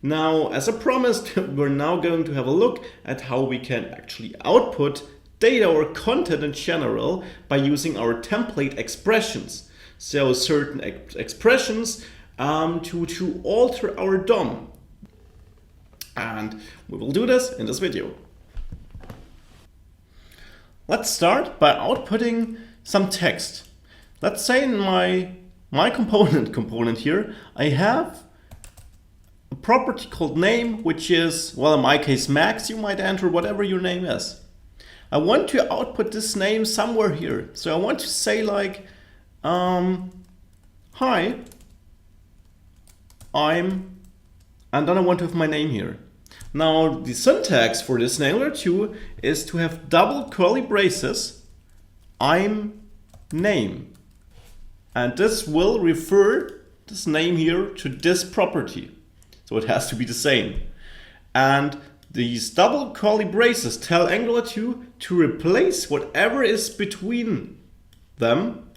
Now, as I promised, we're now going to have a look at how we can actually output data or content in general by using our template expressions. So certain expressions to alter our DOM. And we will do this in this video. Let's start by outputting some text. Let's say in my component here, I have a property called name, which is, well, in my case, Max. You might enter whatever your name is. I want to output this name somewhere here. So I want to say like, hi, and then I want to have my name here. Now the syntax for this in Angular 2 is to have double curly braces, I'm name. And this will refer this name here to this property. So it has to be the same. And these double curly braces tell Angular 2 to replace whatever is between them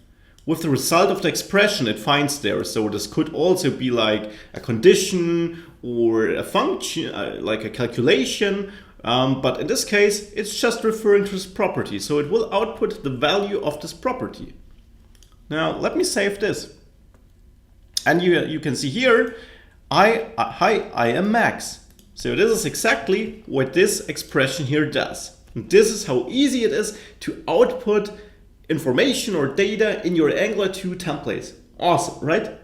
with the result of the expression it finds there. So this could also be like a condition or a function, like a calculation. But in this case, it's just referring to this property. So it will output the value of this property. Now, let me save this. And you can see here, hi, I am Max. So this is exactly what this expression here does. And this is how easy it is to output information or data in your Angular 2 templates. Awesome, right?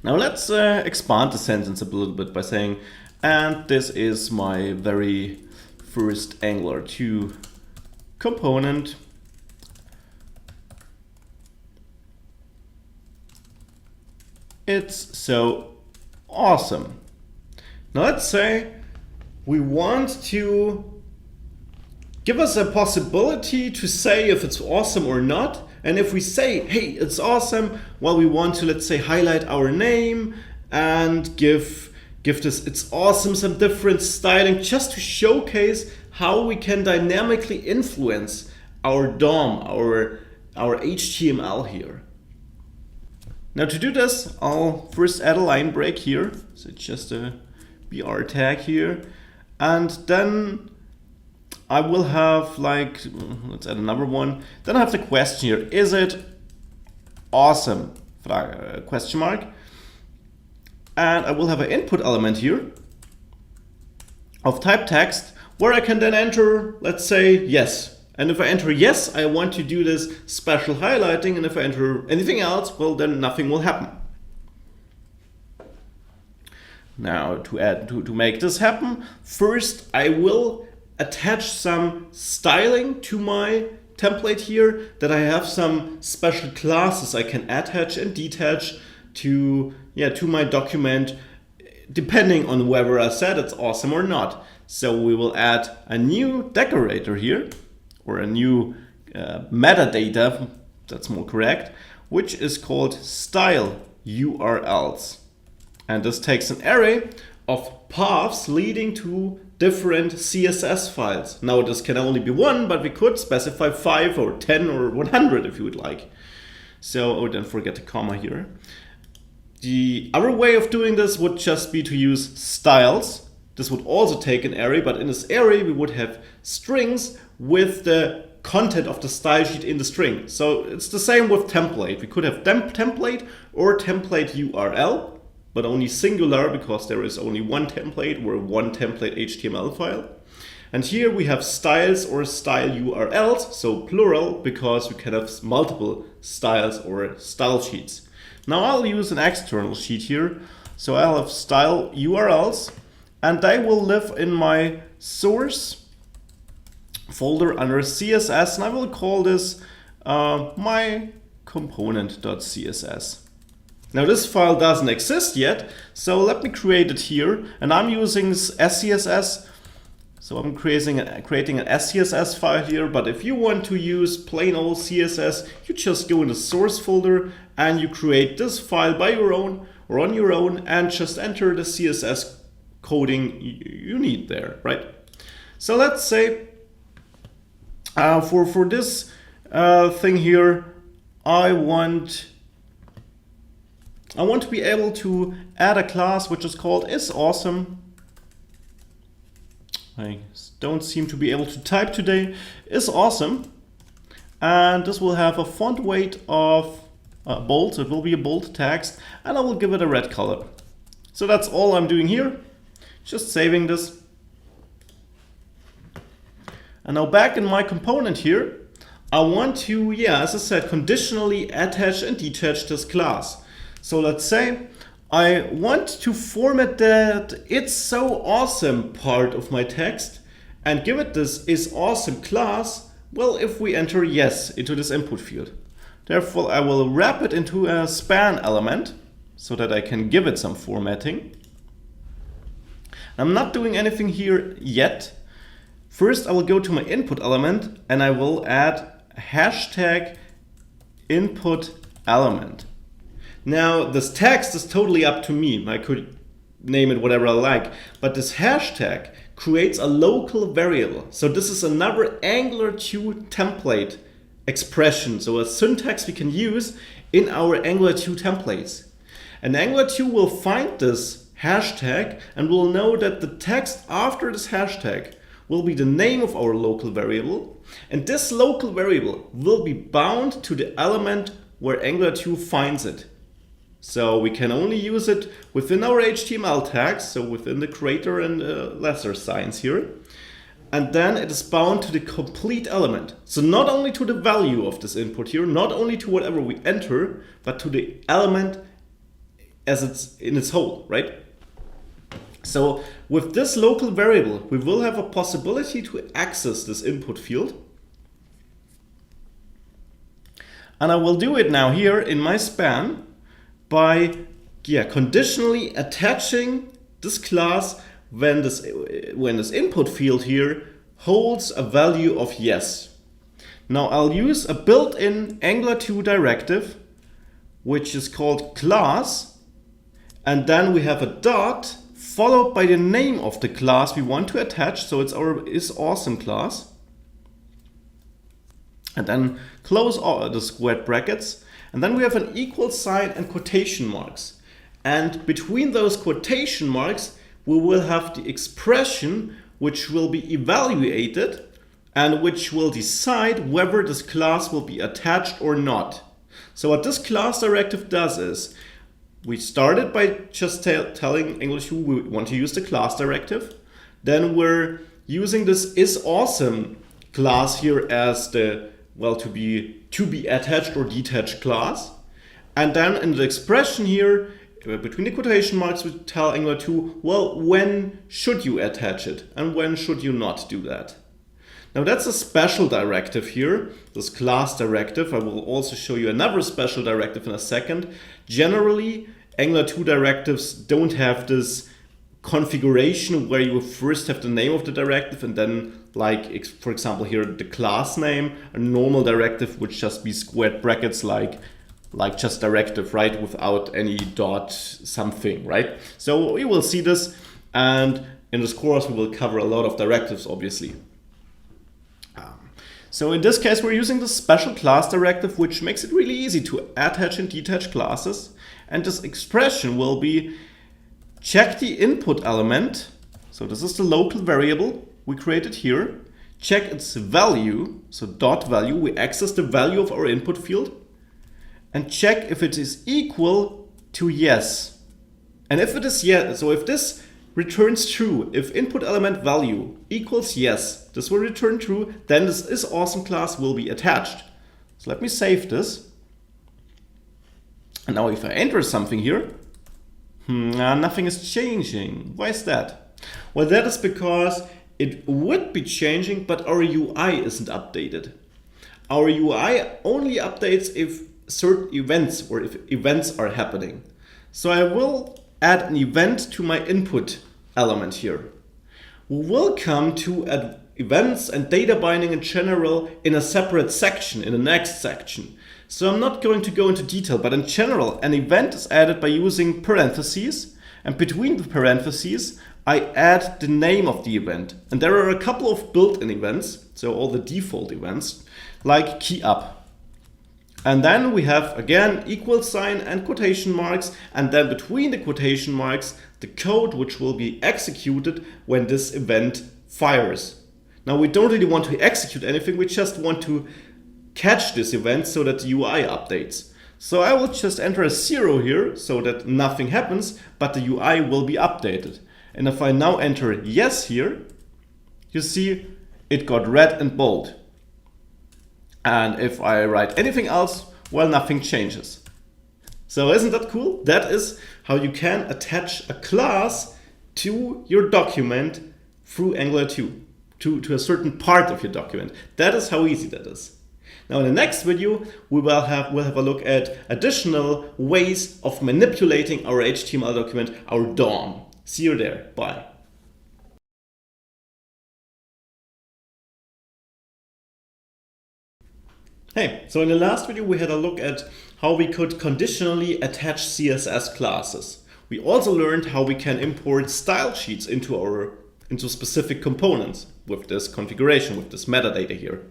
Now let's expand the sentence a little bit by saying, and this is my very first Angular 2 component. It's so awesome. Now let's say we want to give us a possibility to say if it's awesome or not. And if we say, hey, it's awesome, well, we want to, let's say, highlight our name and give this it's awesome some different styling just to showcase how we can dynamically influence our DOM, our HTML here. Now to do this, I'll first add a line break here. So it's just a BR tag here. And then I will have like, let's add another one. Then I have the question here. Is it awesome? Question mark. And I will have an input element here of type text where I can then enter, let's say, yes. And if I enter yes, I want to do this special highlighting. And if I enter anything else, well, then nothing will happen. Now to make this happen, first I will attach some styling to my template here, that I have some special classes I can attach and detach to my document, depending on whether I said it's awesome or not. So we will add a new decorator here, or a new metadata, that's more correct, which is called style URLs. And this takes an array of paths leading to different CSS files. Now this can only be one, but we could specify 5 or 10 or 100 if you would like. So, don't forget the comma here. The other way of doing this would just be to use styles. This would also take an array, but in this array we would have strings with the content of the style sheet in the string. So it's the same with template. We could have template or template URL, but only singular because there is only one template or one template HTML file. And here we have styles or style URLs, so plural, because we can have multiple styles or style sheets. Now I'll use an external sheet here. So I'll have style URLs, and they will live in my source folder under CSS, and I will call this my component.css. Now this file doesn't exist yet, so let me create it here, and I'm using SCSS. So I'm creating an SCSS file here, but if you want to use plain old CSS, you just go in the source folder and you create this file by your own or on your own and just enter the CSS coding you need there, right? So let's say for this thing here, I want to be able to add a class which is called isAwesome. I don't seem to be able to type today. isAwesome, and this will have a font weight of bold. So it will be a bold text, and I will give it a red color. So that's all I'm doing here. Just saving this. And now back in my component here, I want to, as I said, conditionally attach and detach this class. So let's say I want to format that it's so awesome part of my text and give it this isAwesome class, well, if we enter yes into this input field. Therefore, I will wrap it into a span element so that I can give it some formatting. I'm not doing anything here yet. First, I will go to my input element and I will add hashtag input element. Now, this text is totally up to me. I could name it whatever I like, but this hashtag creates a local variable. So this is another Angular 2 template expression, so a syntax we can use in our Angular 2 templates. And Angular 2 will find this hashtag and will know that the text after this hashtag will be the name of our local variable, and this local variable will be bound to the element where Angular 2 finds it. So we can only use it within our HTML tags, so within the greater and lesser signs here. And then it is bound to the complete element. So not only to the value of this input here, not only to whatever we enter, but to the element as it's in its whole, right? So with this local variable, we will have a possibility to access this input field. And I will do it now here in my span by conditionally attaching this class when this input field here holds a value of yes. Now I'll use a built-in Angular 2 directive, which is called class, and then we have a dot followed by the name of the class we want to attach, so it's our isAwesome class. And then close all the squared brackets, and then we have an equal sign and quotation marks. And between those quotation marks, we will have the expression which will be evaluated and which will decide whether this class will be attached or not. So what this class directive does is, we started by just telling Angular 2 we want to use the class directive. Then we're using this isAwesome class here as the, well, to be attached or detached class. And then in the expression here, between the quotation marks, we tell Angular 2, well, when should you attach it and when should you not do that? Now that's a special directive here, this class directive. I will also show you another special directive in a second. Generally, Angular 2 directives don't have this configuration where you first have the name of the directive and then, like, for example here, the class name. A normal directive would just be squared brackets like just directive, right, without any dot something, right? So we will see this, and in this course we will cover a lot of directives, obviously. So in this case, we're using the special class directive, which makes it really easy to attach and detach classes. And this expression will be check the input element. So this is the local variable we created here. Check its value, so dot value, we access the value of our input field. And check if it is equal to yes. And if it is yes, so if this returns true, if input element value equals yes, this will return true, then this isAwesome class will be attached. So let me save this. And now if I enter something here, nothing is changing. Why is that? Well, that is because it would be changing, but our UI isn't updated. Our UI only updates if certain events or if events are happening. So I will add an event to my input element here. We will come to events and data binding in general in a separate section, in the next section. So I'm not going to go into detail, but in general, an event is added by using parentheses, and between the parentheses, I add the name of the event. And there are a couple of built-in events, so all the default events, like key up. And then we have, again, equal sign and quotation marks, and then between the quotation marks, the code which will be executed when this event fires. Now we don't really want to execute anything, we just want to catch this event so that the UI updates. So I will just enter a 0 here so that nothing happens, but the UI will be updated. And if I now enter yes here, you see it got red and bold. And if I write anything else, well, nothing changes. So isn't that cool? That is how you can attach a class to your document through Angular 2, to a certain part of your document. That is how easy that is. Now in the next video, we'll have a look at additional ways of manipulating our HTML document, our DOM. See you there. Bye. Hey, so in the last video we had a look at how we could conditionally attach CSS classes. We also learned how we can import style sheets into specific components with this configuration, with this metadata here.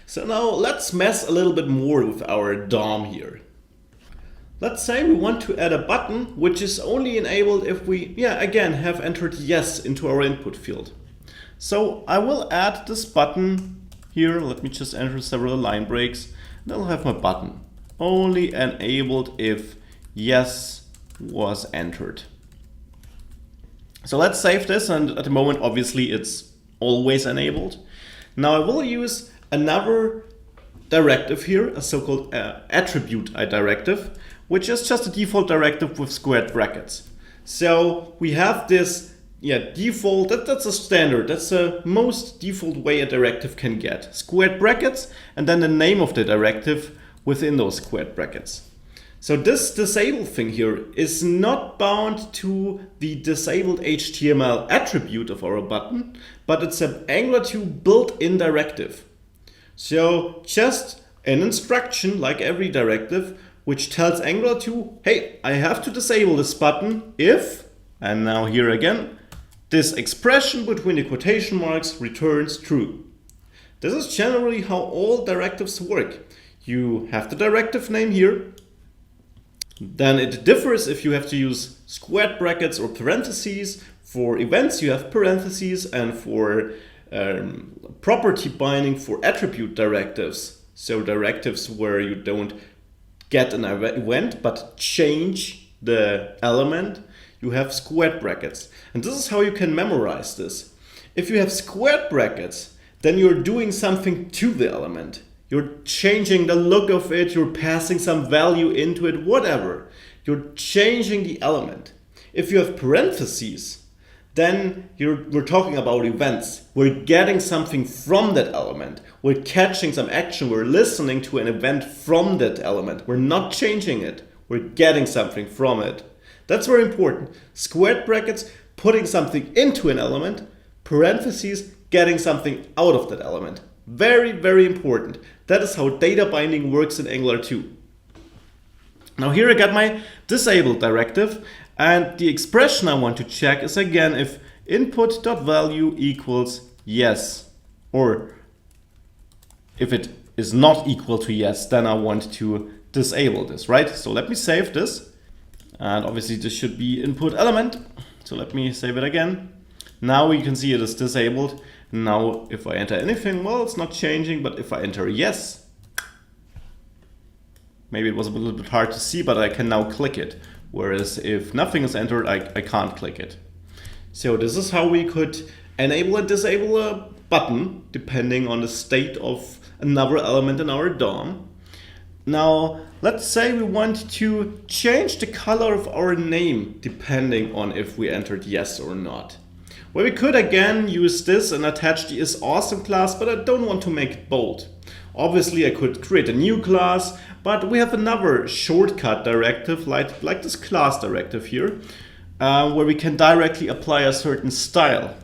So now let's mess a little bit more with our DOM here. Let's say we want to add a button which is only enabled if we, again, have entered yes into our input field. So I will add this button here. Let me just enter several line breaks. And I'll have my button only enabled if yes was entered. So let's save this, and at the moment obviously it's always enabled. Now I will use another directive here, a so-called attribute directive, which is just a default directive with squared brackets. So we have this default, that's a standard, that's the most default way a directive can get. Squared brackets and then the name of the directive within those squared brackets. So this disable thing here is not bound to the disabled HTML attribute of our button, but it's an Angular 2 built-in directive. So just an instruction like every directive which tells Angular 2, hey, I have to disable this button if, and now here again, this expression between the quotation marks returns true. This is generally how all directives work. You have the directive name here. Then it differs if you have to use squared brackets or parentheses. For events, you have parentheses, and for property binding for attribute directives, so directives where you don't get an event but change the element, you have squared brackets. And this is how you can memorize this. If you have squared brackets, then you're doing something to the element. You're changing the look of it, you're passing some value into it, whatever. You're changing the element. If you have parentheses, then we're talking about events. We're getting something from that element. We're catching some action. We're listening to an event from that element. We're not changing it. We're getting something from it. That's very important. Squared brackets, putting something into an element. Parentheses, getting something out of that element. Very, very important. That is how data binding works in Angular 2. Now here I got my disabled directive, and the expression I want to check is again if input.value equals yes, or if it is not equal to yes, then I want to disable this, right? So let me save this, and obviously this should be input element. So let me save it again. Now you can see it is disabled. Now if I enter anything, well, it's not changing, but if I enter yes, maybe it was a little bit hard to see, but I can now click it. Whereas if nothing is entered, I can't click it. So this is how we could enable and disable a button depending on the state of another element in our DOM. Now, let's say we want to change the color of our name depending on if we entered yes or not. Well, we could again use this and attach the isAwesome class, but I don't want to make it bold. Obviously, I could create a new class, but we have another shortcut directive like this class directive here, where we can directly apply a certain style.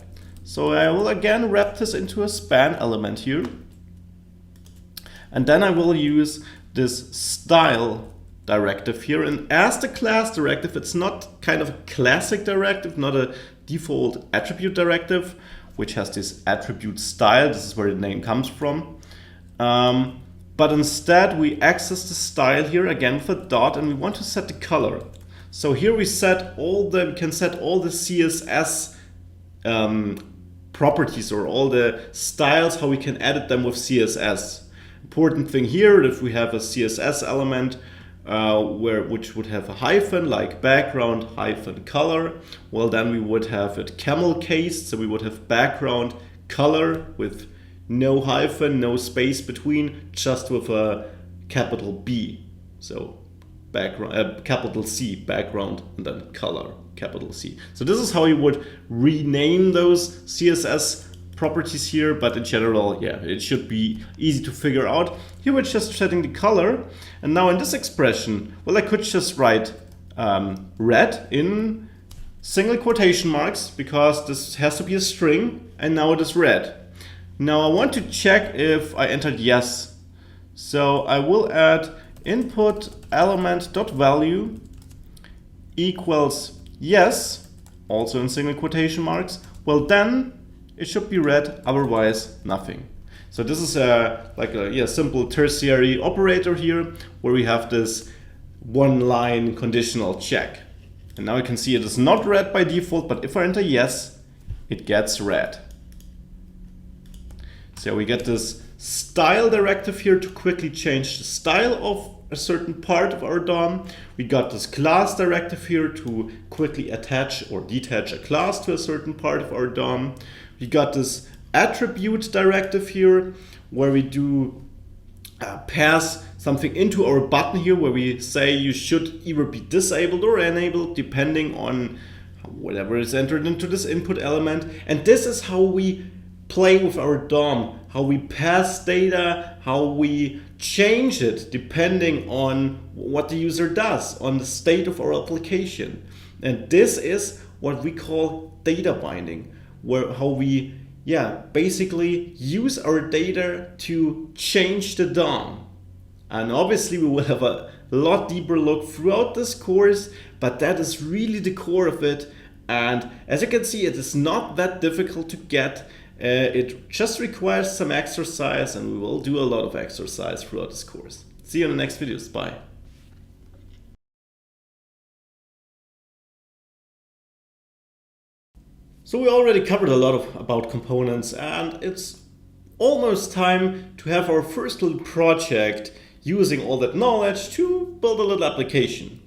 So I will again wrap this into a span element here. And then I will use this style directive here. And as the class directive, it's not kind of a classic directive, not a default attribute directive, which has this attribute style. This is where the name comes from. But instead we access the style here again with a dot, and we want to set the color. So here we can set all the CSS properties, or all the styles, how we can edit them with CSS. Important thing here, if we have a CSS element which would have a hyphen like background hyphen color, well then we would have it camel cased, so we would have background color with no hyphen, no space between, just with a capital B. So background, capital C, background, and then color, capital C. So this is how you would rename those CSS properties here, but in general, yeah, it should be easy to figure out. Here we're just setting the color, and now in this expression, well, I could just write red in single quotation marks, because this has to be a string, and now it is red. Now I want to check if I entered yes. So I will add input element dot value equals yes, also in single quotation marks, well then it should be red, otherwise nothing. So this is like a simple tertiary operator here, where we have this one line conditional check. And now you can see it is not red by default, but if I enter yes, it gets red. So we get this style directive here to quickly change the style of a certain part of our DOM. We got this class directive here to quickly attach or detach a class to a certain part of our DOM. We got this attribute directive here, where we do pass something into our button here, where we say you should either be disabled or enabled depending on whatever is entered into this input element. And this is how we play with our DOM, how we pass data, how we change it depending on what the user does, on the state of our application. And this is what we call data binding, how we basically use our data to change the DOM. And obviously we will have a lot deeper look throughout this course, but that is really the core of it. And as you can see, it is not that difficult to get. It just requires some exercise, and we will do a lot of exercise throughout this course. See you in the next videos. Bye. So we already covered a lot about components, and it's almost time to have our first little project using all that knowledge to build a little application.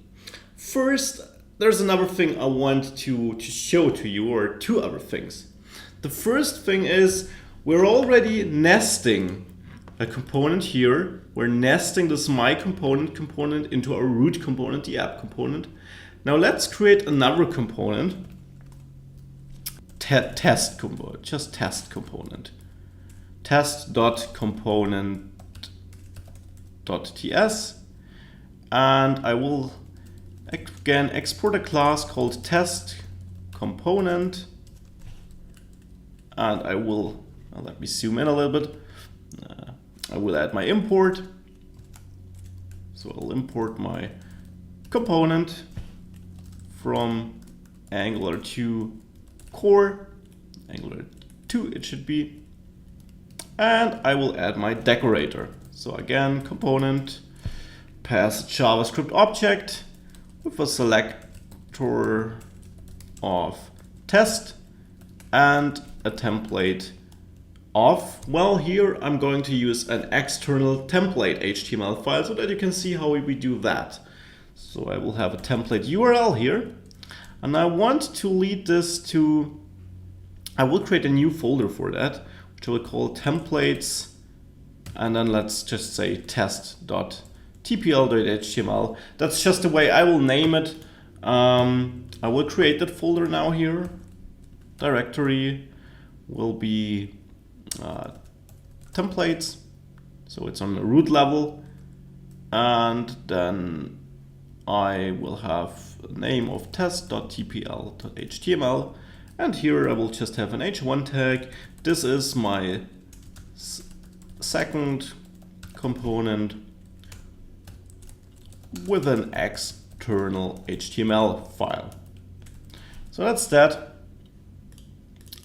First, there's another thing I want to show to you, or two other things. The first thing is we're already nesting a component here. We're nesting this my component into our root component, the app component. Now let's create another component, test component, just test component, test.component.ts, and I will again export a class called test component. And I will, let me zoom in a little bit. I will add my import. So I'll import my component from Angular 2 core, Angular 2 it should be. And I will add my decorator. So again, component, pass JavaScript object with a selector of test and a template of, well, here I'm going to use an external template HTML file so that you can see how we do that. So I will have a template URL here, and I want to lead this to, I will create a new folder for that, which I will call templates, and then let's just say test.tpl.html. That's just the way I will name it. I will create that folder now here. Directory will be templates, so it's on the root level, and then I will have a name of test.tpl.html, and here I will just have an h1 tag. This is my second component with an external HTML file. So that's that.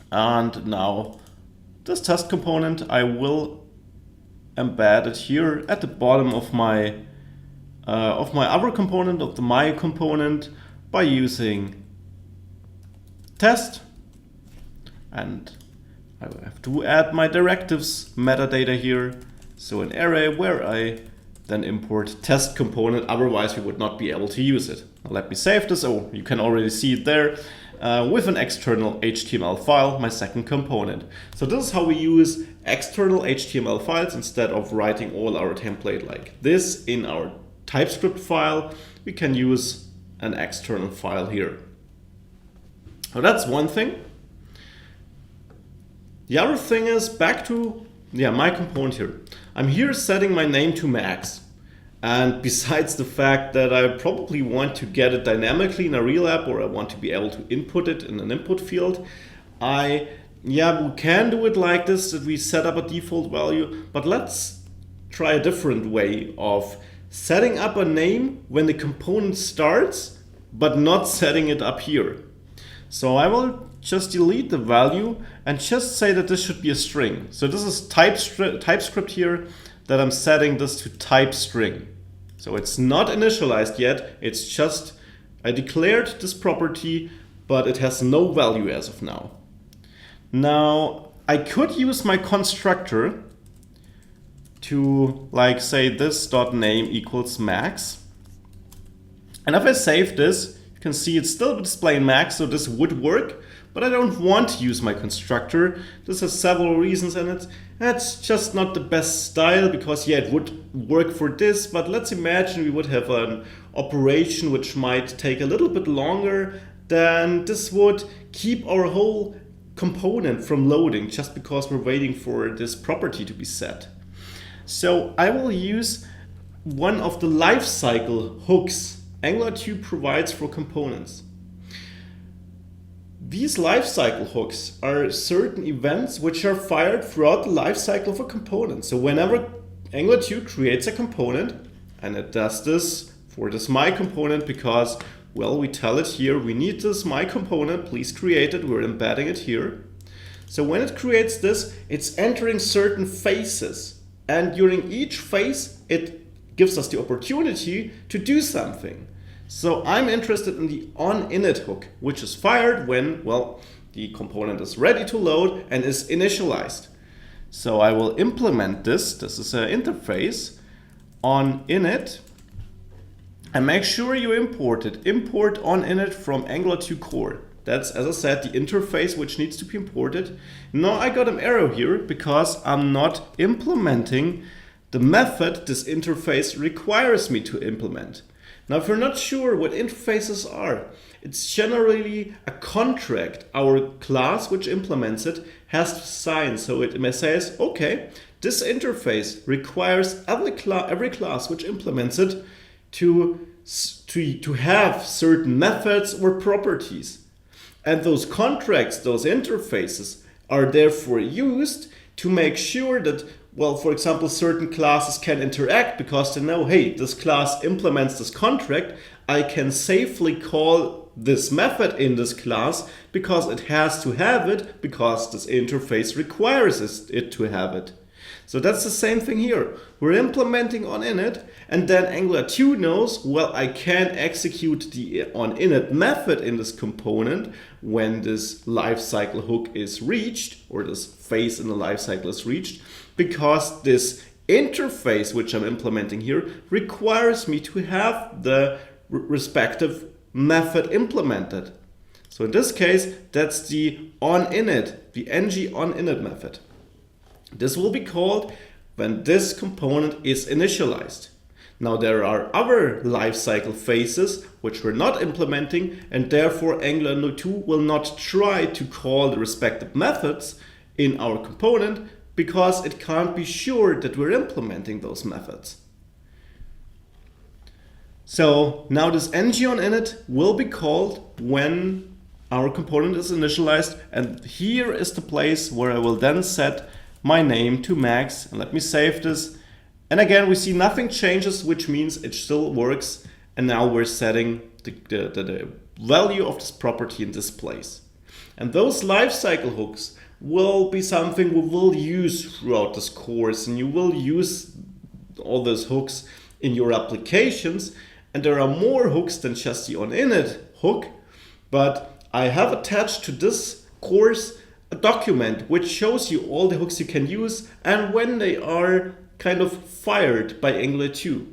And now this test component, I will embed it here at the bottom of my other component, of the my component, by using test. And I have to add my directives metadata here. So an array where I then import test component, otherwise we would not be able to use it. Now let me save this. Oh, you can already see it there. With an external HTML file, my second component. So this is how we use external HTML files instead of writing all our template like this in our TypeScript file. We can use an external file here. So that's one thing. The other thing is back to my component here. I'm here setting my name to max. And besides the fact that I probably want to get it dynamically in a real app, or I want to be able to input it in an input field, we can do it like this, that we set up a default value, but let's try a different way of setting up a name when the component starts, but not setting it up here. So I will just delete the value and just say that this should be a string. So this is TypeScript here, that I'm setting this to type string. So it's not initialized yet, it's just, I declared this property, but it has no value as of now. Now, I could use my constructor to like say this.name equals max. And if I save this, you can see it's still displaying max, so this would work, but I don't want to use my constructor. This has several reasons, and it's just not the best style, because yeah, it would work for this, but let's imagine we would have an operation which might take a little bit longer, then this would keep our whole component from loading just because we're waiting for this property to be set. So I will use one of the lifecycle hooks Angular 2 provides for components. These lifecycle hooks are certain events which are fired throughout the lifecycle of a component. So whenever Angular 2 creates a component, and it does this for this my component because, well, we tell it here, we need this my component, please create it, we're embedding it here. So when it creates this, it's entering certain phases. And during each phase, it gives us the opportunity to do something. So I'm interested in the onInit hook, which is fired when, well, the component is ready to load and is initialized. So I will implement this. This is an interface onInit. And make sure you import it. Import onInit from Angular 2 core. That's, as I said, the interface which needs to be imported. Now I got an error here because I'm not implementing the method this interface requires me to implement. Now, if you're not sure what interfaces are, it's generally a contract our class which implements it has to sign. So it says, okay, this interface requires every class which implements it to have certain methods or properties. And those contracts, those interfaces, are therefore used to make sure that, well, for example, certain classes can interact because they know, hey, this class implements this contract. I can safely call this method in this class because it has to have it, because this interface requires it to have it. So that's the same thing here. We're implementing onInit, and then Angular 2 knows, well, I can execute the onInit method in this component when this lifecycle hook is reached, or this phase in the lifecycle is reached, because this interface which I'm implementing here requires me to have the respective method implemented. So in this case, that's the onInit, the ng onInit method. This will be called when this component is initialized. Now there are other lifecycle phases which we're not implementing, and therefore Angular 2 will not try to call the respective methods in our component because it can't be sure that we're implementing those methods. So now this ng onInit will be called when our component is initialized, and here is the place where I will then set my name to max, and let me save this. And again, we see nothing changes, which means it still works. And now we're setting the value of this property in this place. And those lifecycle hooks will be something we will use throughout this course, and you will use all those hooks in your applications. And there are more hooks than just the onInit hook, but I have attached to this course a document which shows you all the hooks you can use and when they are kind of fired by Angular 2.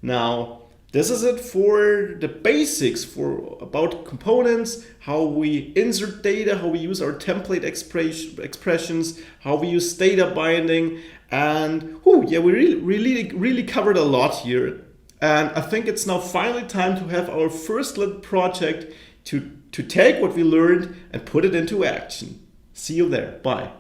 Now, this is it for the basics about components, how we insert data, how we use our template expressions, how we use data binding, and yeah, we really covered a lot here. And I think it's now finally time to have our first little project to take what we learned and put it into action. See you there. Bye.